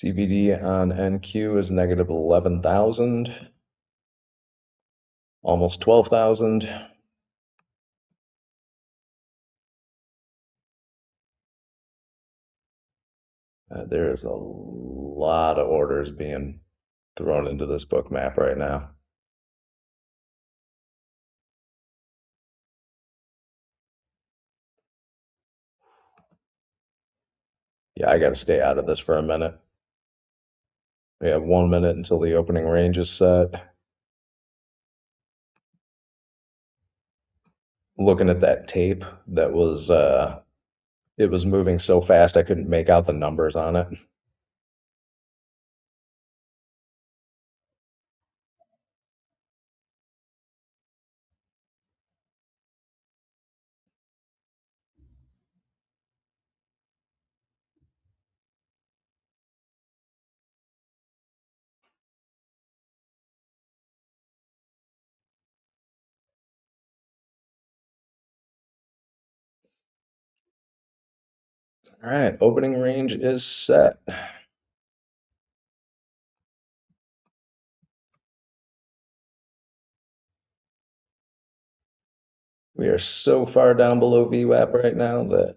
CBD on NQ is negative 11,000, almost 12,000. There is a lot of orders being thrown into this book map right now. Yeah, I got to stay out of this for a minute. We have 1 minute until the opening range is set. Looking at that tape, that was it was moving so fast I couldn't make out the numbers on it. All right, opening range is set. We are so far down below VWAP right now that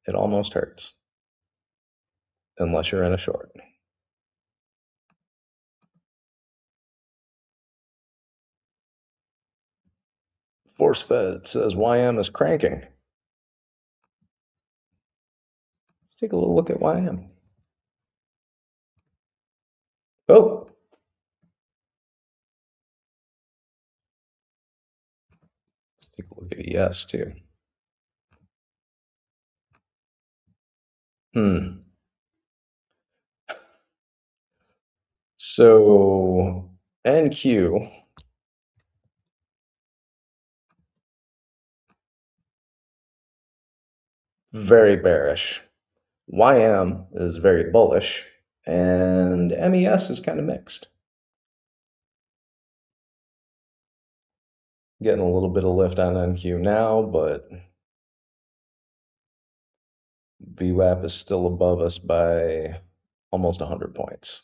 it almost hurts, unless you're in a short. Force Fed says YM is cranking. Let's take a little look at YM. Oh, let's take a look at ES too. So NQ very bearish. YM is very bullish, and MES is kind of mixed. Getting a little bit of lift on NQ now, but VWAP is still above us by almost 100 points.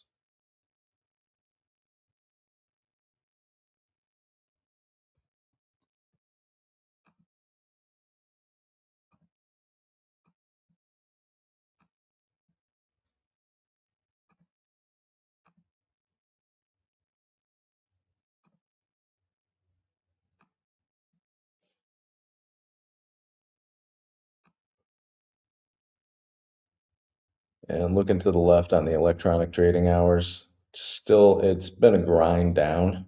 And looking to the left on the electronic trading hours, still it's been a grind down.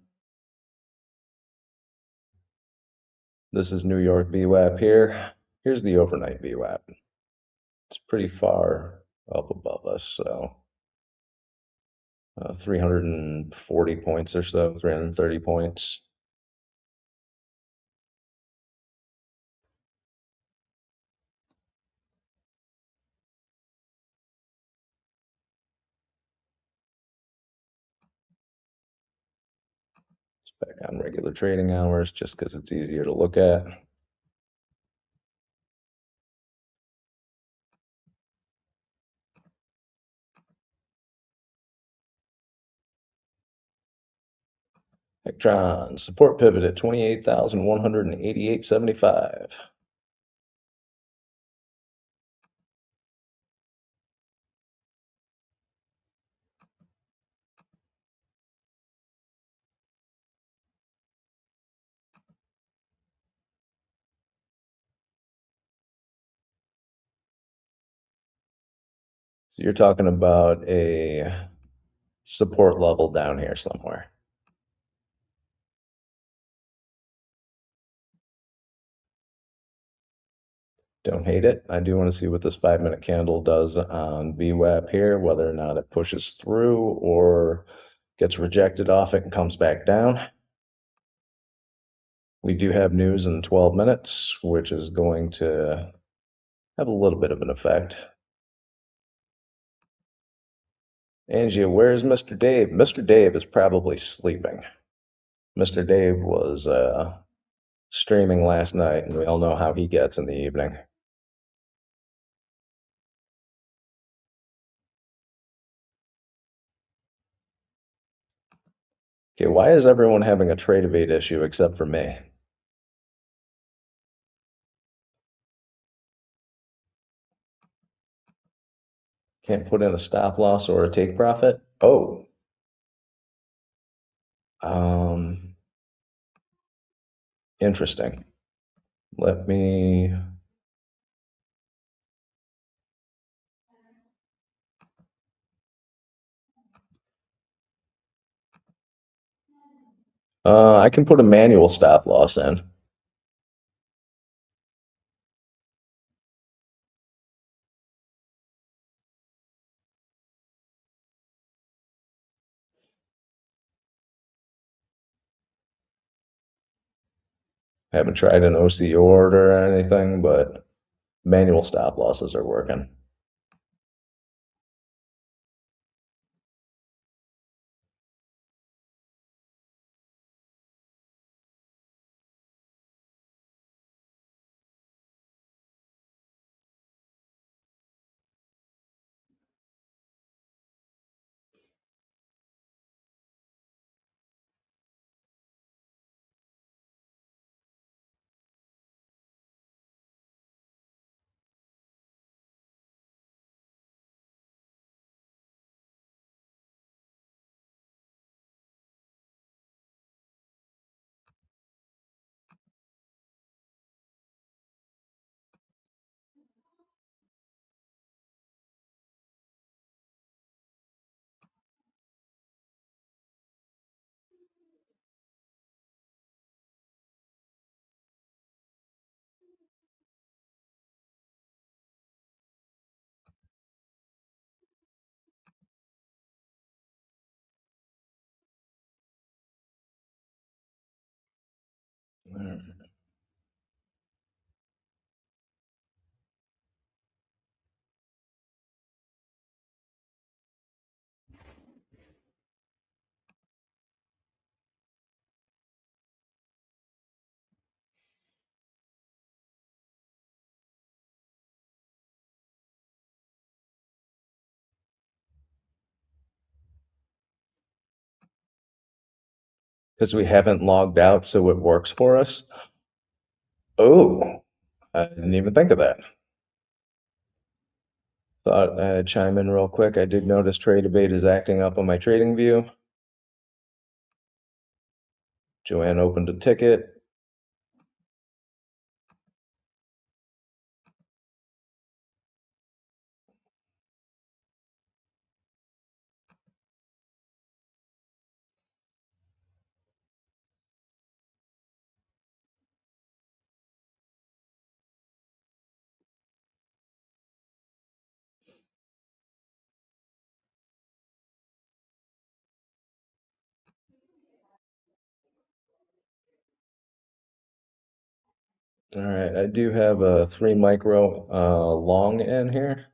This is New York VWAP here. Here's the overnight VWAP. It's pretty far up above us, so 340 points or so, 330 points. It's back on regular trading hours just because it's easier to look at. Electron support pivot at 28,188.75. So you're talking about a support level down here somewhere. Don't hate it. I do want to see what this 5-minute candle does on VWAP here, whether or not it pushes through or gets rejected off it and comes back down. We do have news in 12 minutes, which is going to have a little bit of an effect. Angie, where's Mr. Dave? Mr. Dave is probably sleeping. Mr. Dave was streaming last night, and we all know how he gets in the evening. Okay, why is everyone having a trade evade issue except for me? Can't put in a stop loss or a take profit. Oh, um, interesting. Let me. I can put a manual stop loss in. Haven't tried an OC order or anything, but manual stop losses are working. Because we haven't logged out, so it works for us. Oh, I didn't even think of that. Thought I'd chime in real quick. I did notice trade debate is acting up on my trading view. Joanne opened a ticket. All right, I do have a 3 micro long in here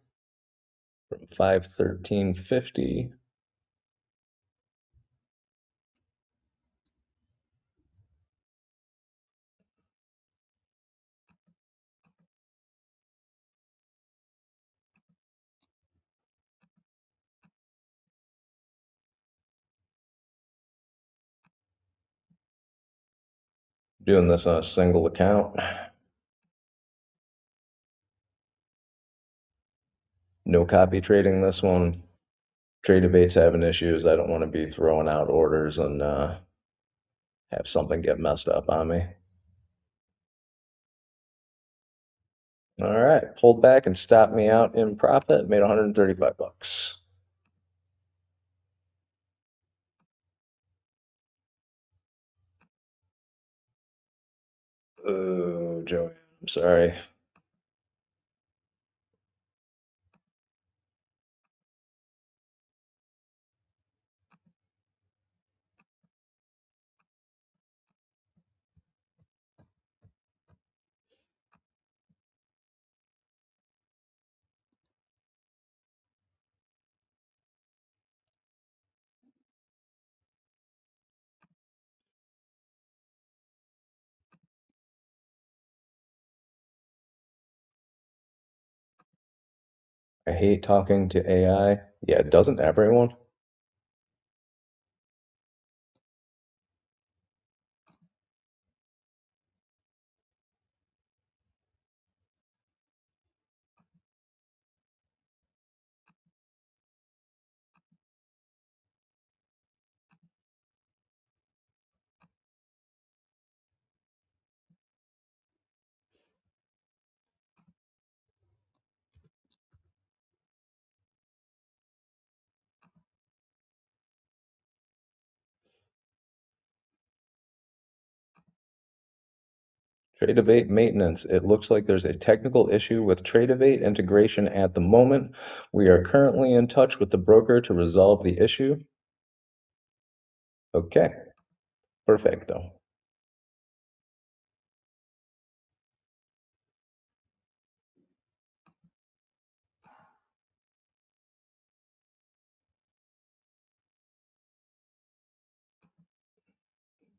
from 513.50. Doing this on a single account. No copy trading this one. Trade debate's having issues. I don't want to be throwing out orders and have something get messed up on me. All right, pulled back and stopped me out in profit. Made 135 bucks. Oh, Joey, I'm sorry. I hate talking to AI. Yeah, doesn't everyone? Tradevate maintenance. It looks like there's a technical issue with Tradevate integration at the moment. We are currently in touch with the broker to resolve the issue. Okay, perfecto.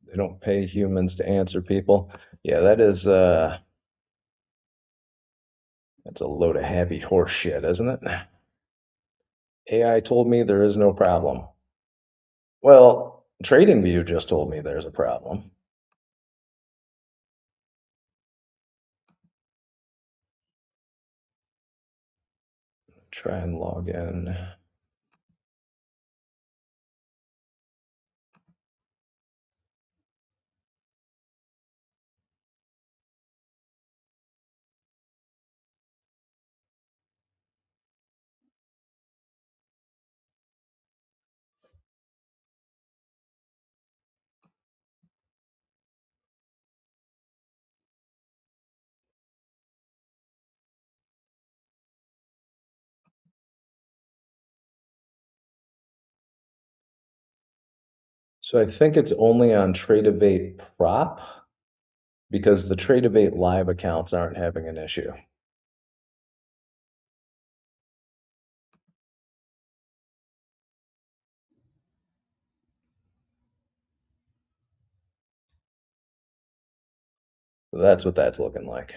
They don't pay humans to answer people. Yeah, that's a load of heavy horse shit, isn't it? AI told me there is no problem. Well, TradingView just told me there's a problem. Try and log in. So I think it's only on Tradevate prop because the Tradevate live accounts aren't having an issue. So that's what that's looking like.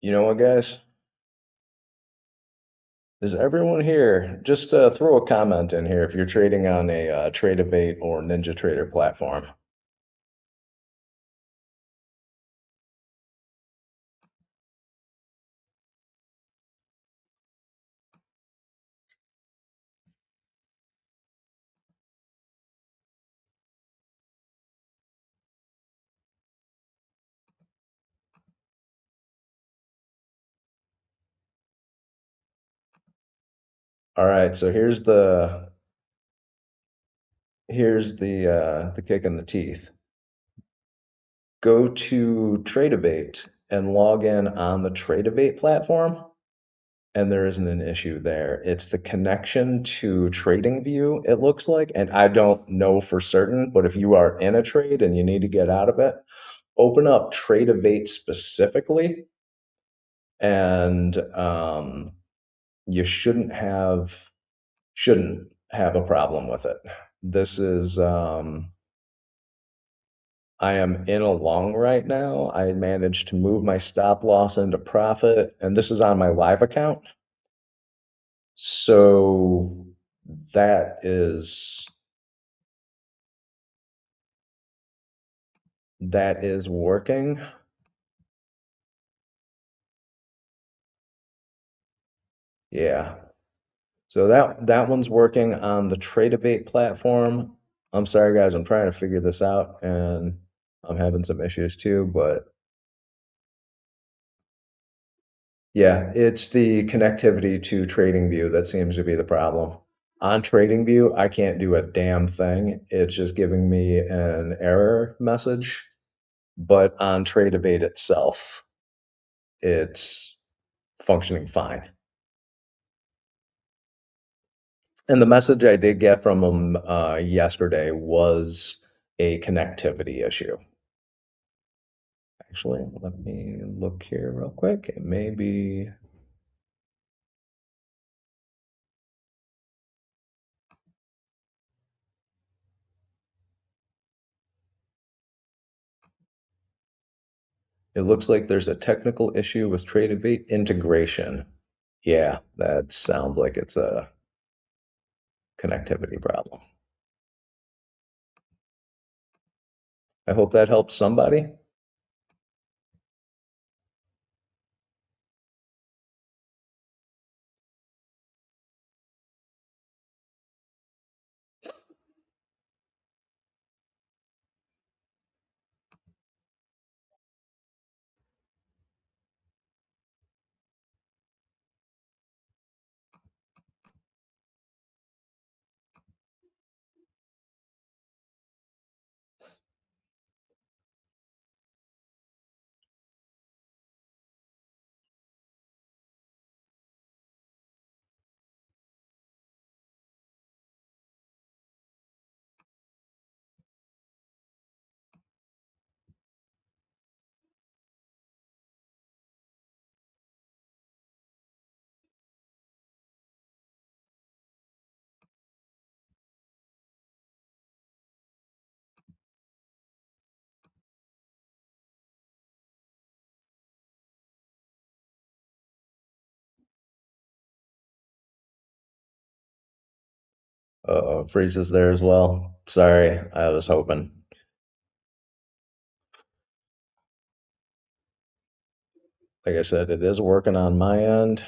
You know what, guys? Is everyone here? Just throw a comment in here if you're trading on a Tradevate or NinjaTrader platform. All right, so here's the kick in the teeth. Go to Tradevate and log in on the Tradevate platform, and there isn't an issue there. It's the connection to TradingView, it looks like, and I don't know for certain, but if you are in a trade and you need to get out of it, open up Tradevate specifically, and you shouldn't have a problem with it. This is I am in a long right now. I managed to move my stop loss into profit, and this is on my live account. So that is working. Yeah. So that one's working on the Tradebate platform. I'm sorry guys, I'm trying to figure this out and I'm having some issues too, but yeah, it's the connectivity to TradingView that seems to be the problem. On TradingView, I can't do a damn thing. It's just giving me an error message, but on Tradebate itself, it's functioning fine. And the message I did get from them yesterday was a connectivity issue. Actually, let me look here real quick. It may be. It looks like there's a technical issue with Tradebate integration. Yeah, that sounds like it's a connectivity problem. I hope that helps somebody. Uh-oh, freezes there as well. Sorry, I was hoping. Like I said, it is working on my end.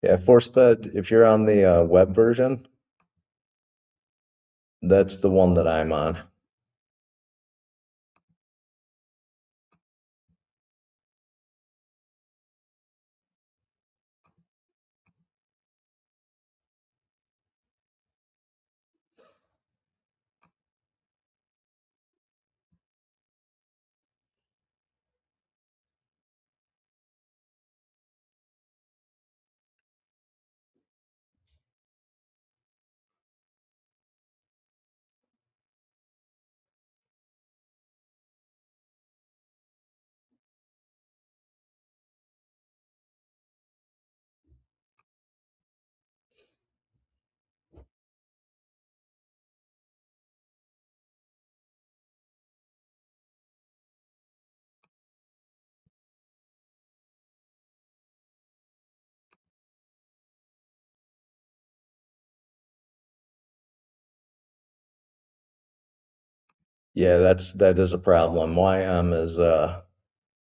Yeah, ForceFed, if you're on the web version, that's the one that I'm on. Yeah, that is a problem. YM is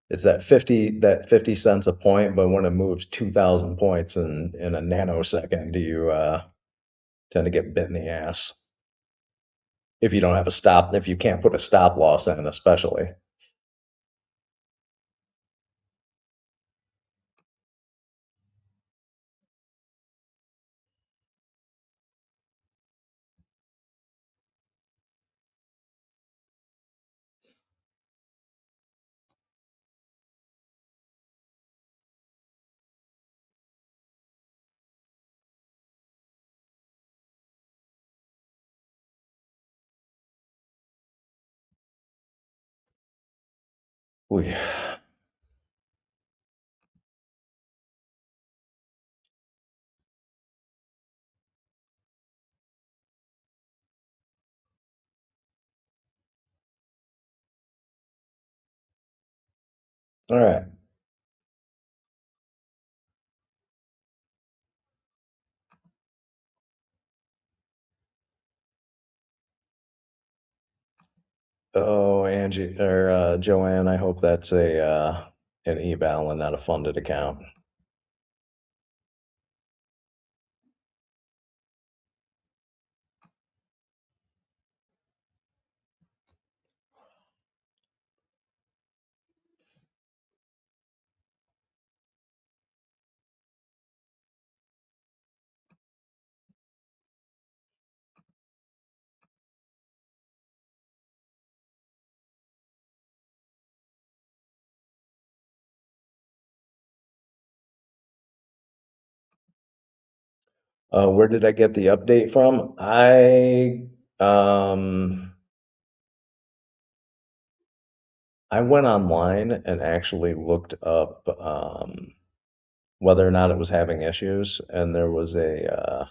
it's that 50 cents a point, but when it moves 2,000 points in a nanosecond, you tend to get bit in the ass. If you don't have a stop, if you can't put a stop loss in, especially. Ooh. All right. Oh, Angie or Joanne, I hope that's a an eval and not a funded account. Where did I get the update from? I went online and actually looked up whether or not it was having issues, and there was a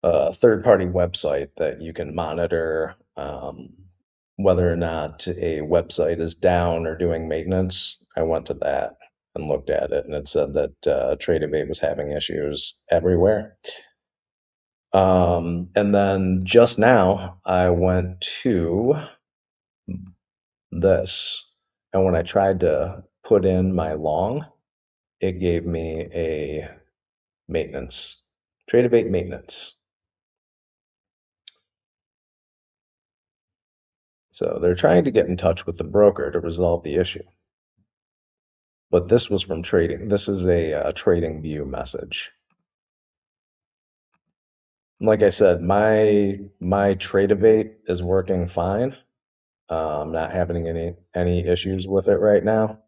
third-party website that you can monitor whether or not a website is down or doing maintenance. I went to that and looked at it, and it said that Tradevate was having issues everywhere. And then just now, I went to this, and when I tried to put in my long, it gave me a maintenance, Tradevate maintenance. So they're trying to get in touch with the broker to resolve the issue. But this was from trading. This is a trading view message. Like I said, my Tradevate is working fine. I'm not having any issues with it right now.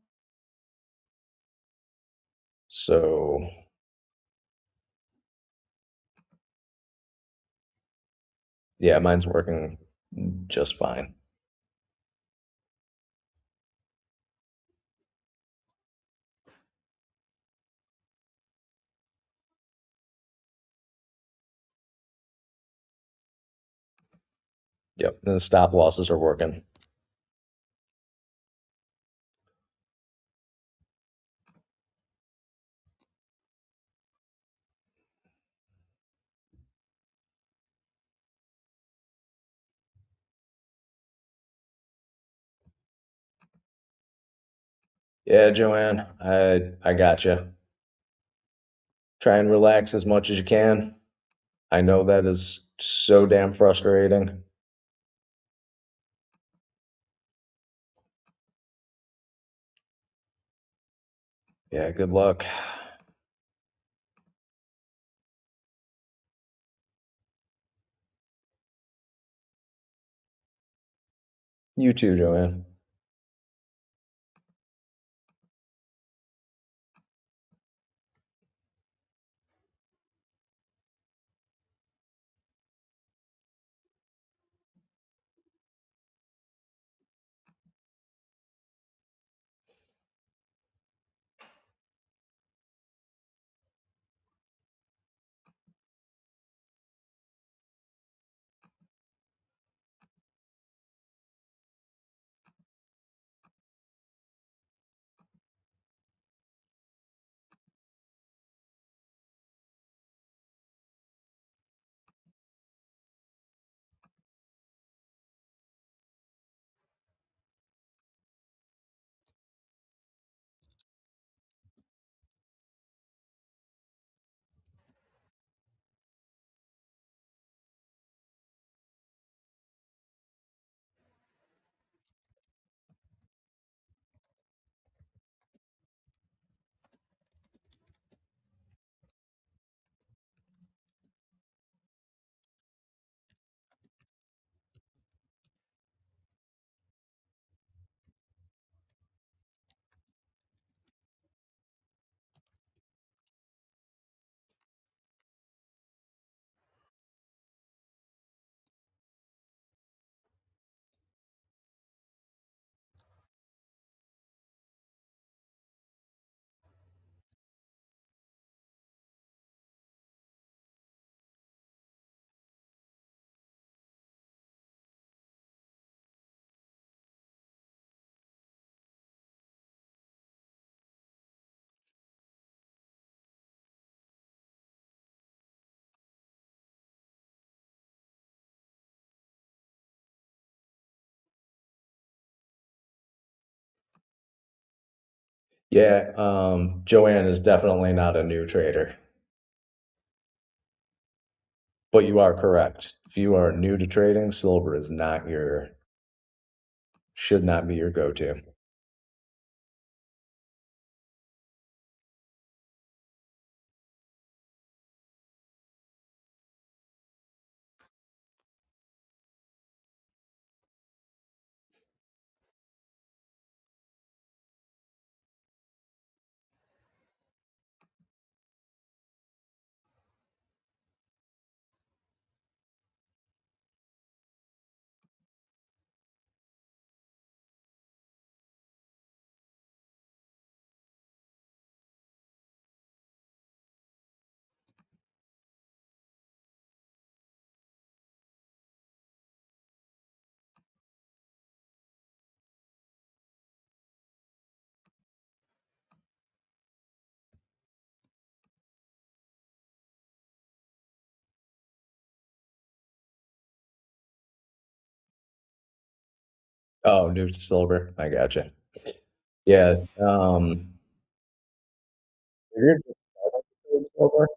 So yeah, mine's working just fine. Yep, and the stop losses are working. Yeah, Joanne, I got you. Try and relax as much as you can. I know that is so damn frustrating. Yeah, good luck. You too, Joanne. Yeah, Joanne is definitely not a new trader, but you are correct. If you are new to trading, silver is not your, should not be your go-to. Oh, new to silver. I gotcha. Yeah, if you're just starting to trade silver,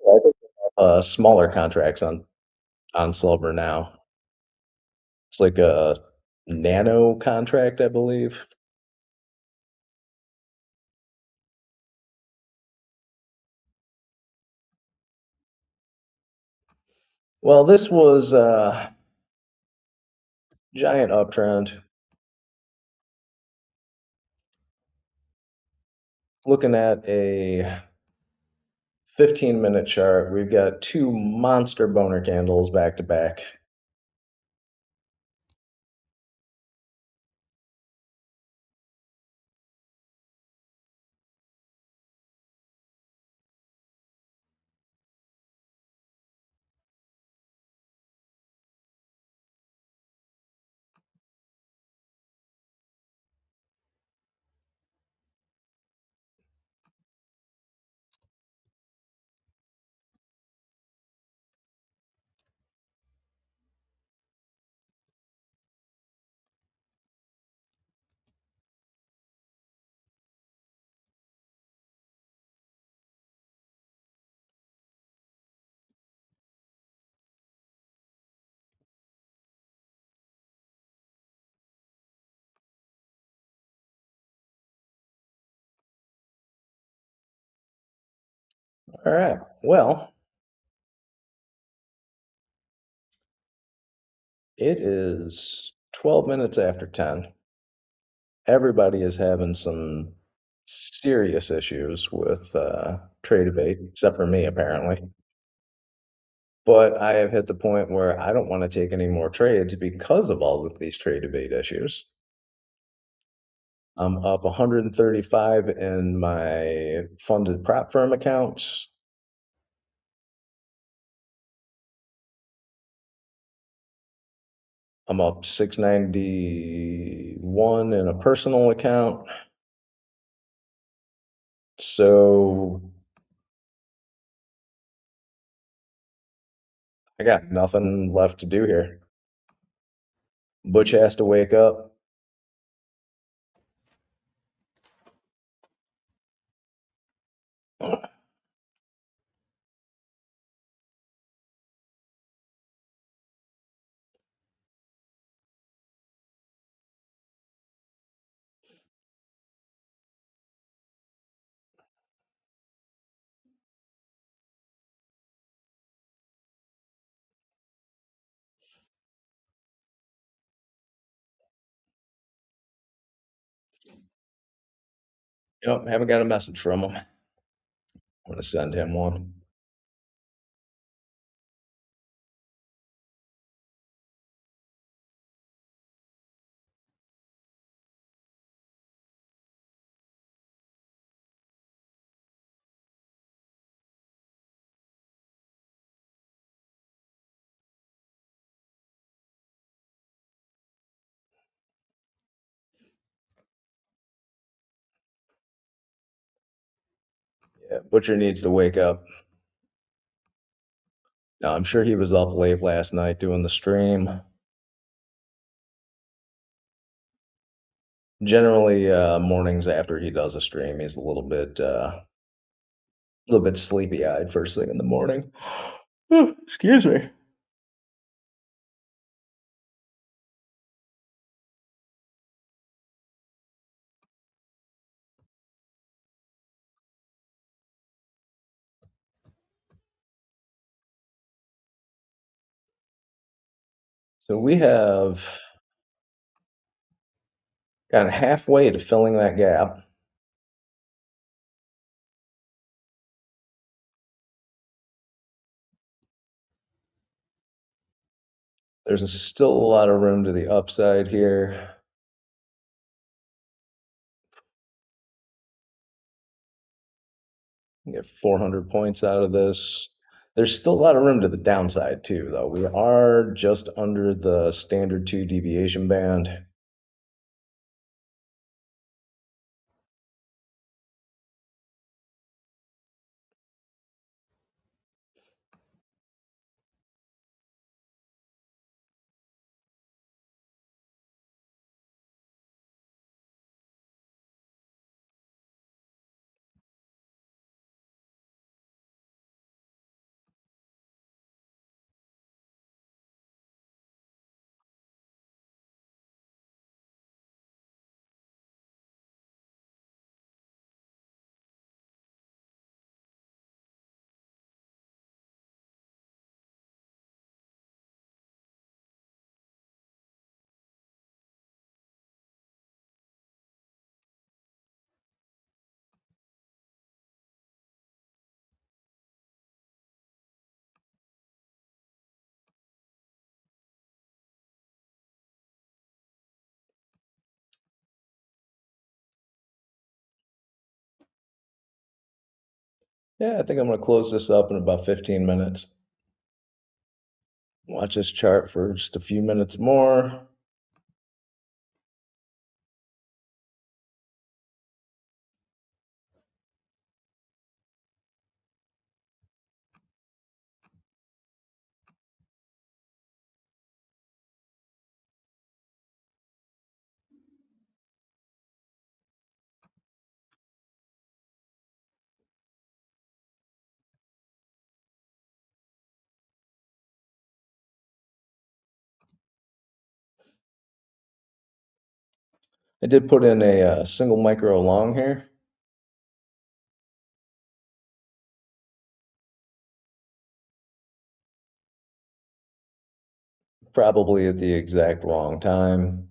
I think smaller contracts on silver now. It's like a nano contract, I believe. Well, this was a giant uptrend. Looking at a 15-minute chart, we've got two monster boner candles back to back. All right. Well, it is 12 minutes after 10. Everybody is having some serious issues with trade debate, except for me, apparently. But I have hit the point where I don't want to take any more trades because of all of these trade debate issues. I'm up 135 in my funded prop firm accounts. I'm up 691 in a personal account. So I got nothing left to do here. Butch has to wake up. Yep, haven't got a message from him. I'm gonna send him one. Yeah, Butcher needs to wake up. Now, I'm sure he was up late last night doing the stream. Generally, mornings after he does a stream, he's a little bit sleepy-eyed first thing in the morning. Excuse me. So we have gotten halfway to filling that gap. There's still a lot of room to the upside here. Get 400 points out of this. There's still a lot of room to the downside too, though. We are just under the standard 2 deviation band. Yeah, I think I'm going to close this up in about 15 minutes. Watch this chart for just a few minutes more. I did put in a single micro long here. Probably at the exact wrong time.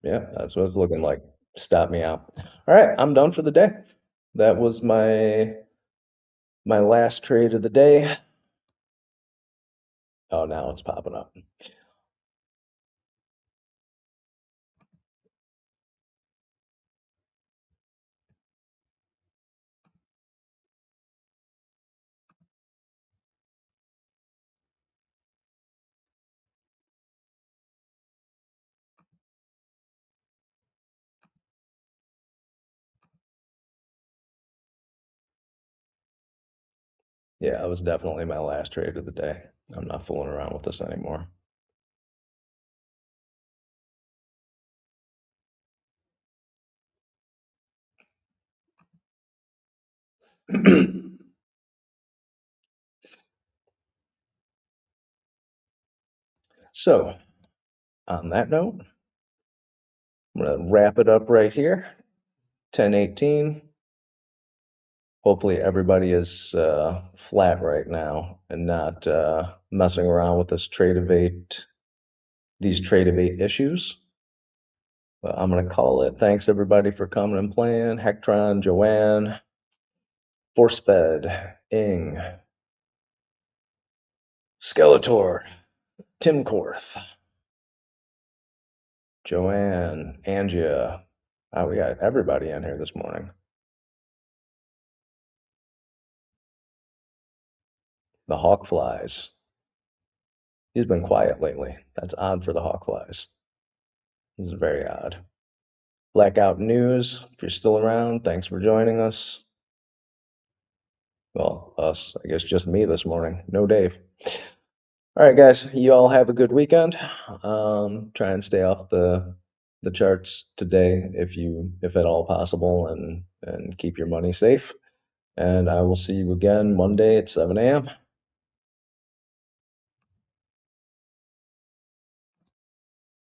Yeah, that's what it's looking like. Stop me out. All right, I'm done for the day. That was my last trade of the day. Oh, now it's popping up. Yeah, it was definitely my last trade of the day. I'm not fooling around with this anymore. So, on that note, I'm going to wrap it up right here. 10:18. Hopefully everybody is flat right now and not messing around with these trade of eight issues. But I'm gonna call it. Thanks everybody for coming and playing. Hectron, Joanne, Forcefed, Ing, Skeletor, Tim Korth, Joanne, Angia. We got everybody in here this morning. The Hawk Flies. He's been quiet lately. That's odd for the Hawk Flies. This is very odd. Blackout News, if you're still around, thanks for joining us. Well, us, I guess just me this morning. No Dave. All right, guys, you all have a good weekend. Try and stay off the charts today if at all possible, and keep your money safe. And I will see you again Monday at 7 a.m.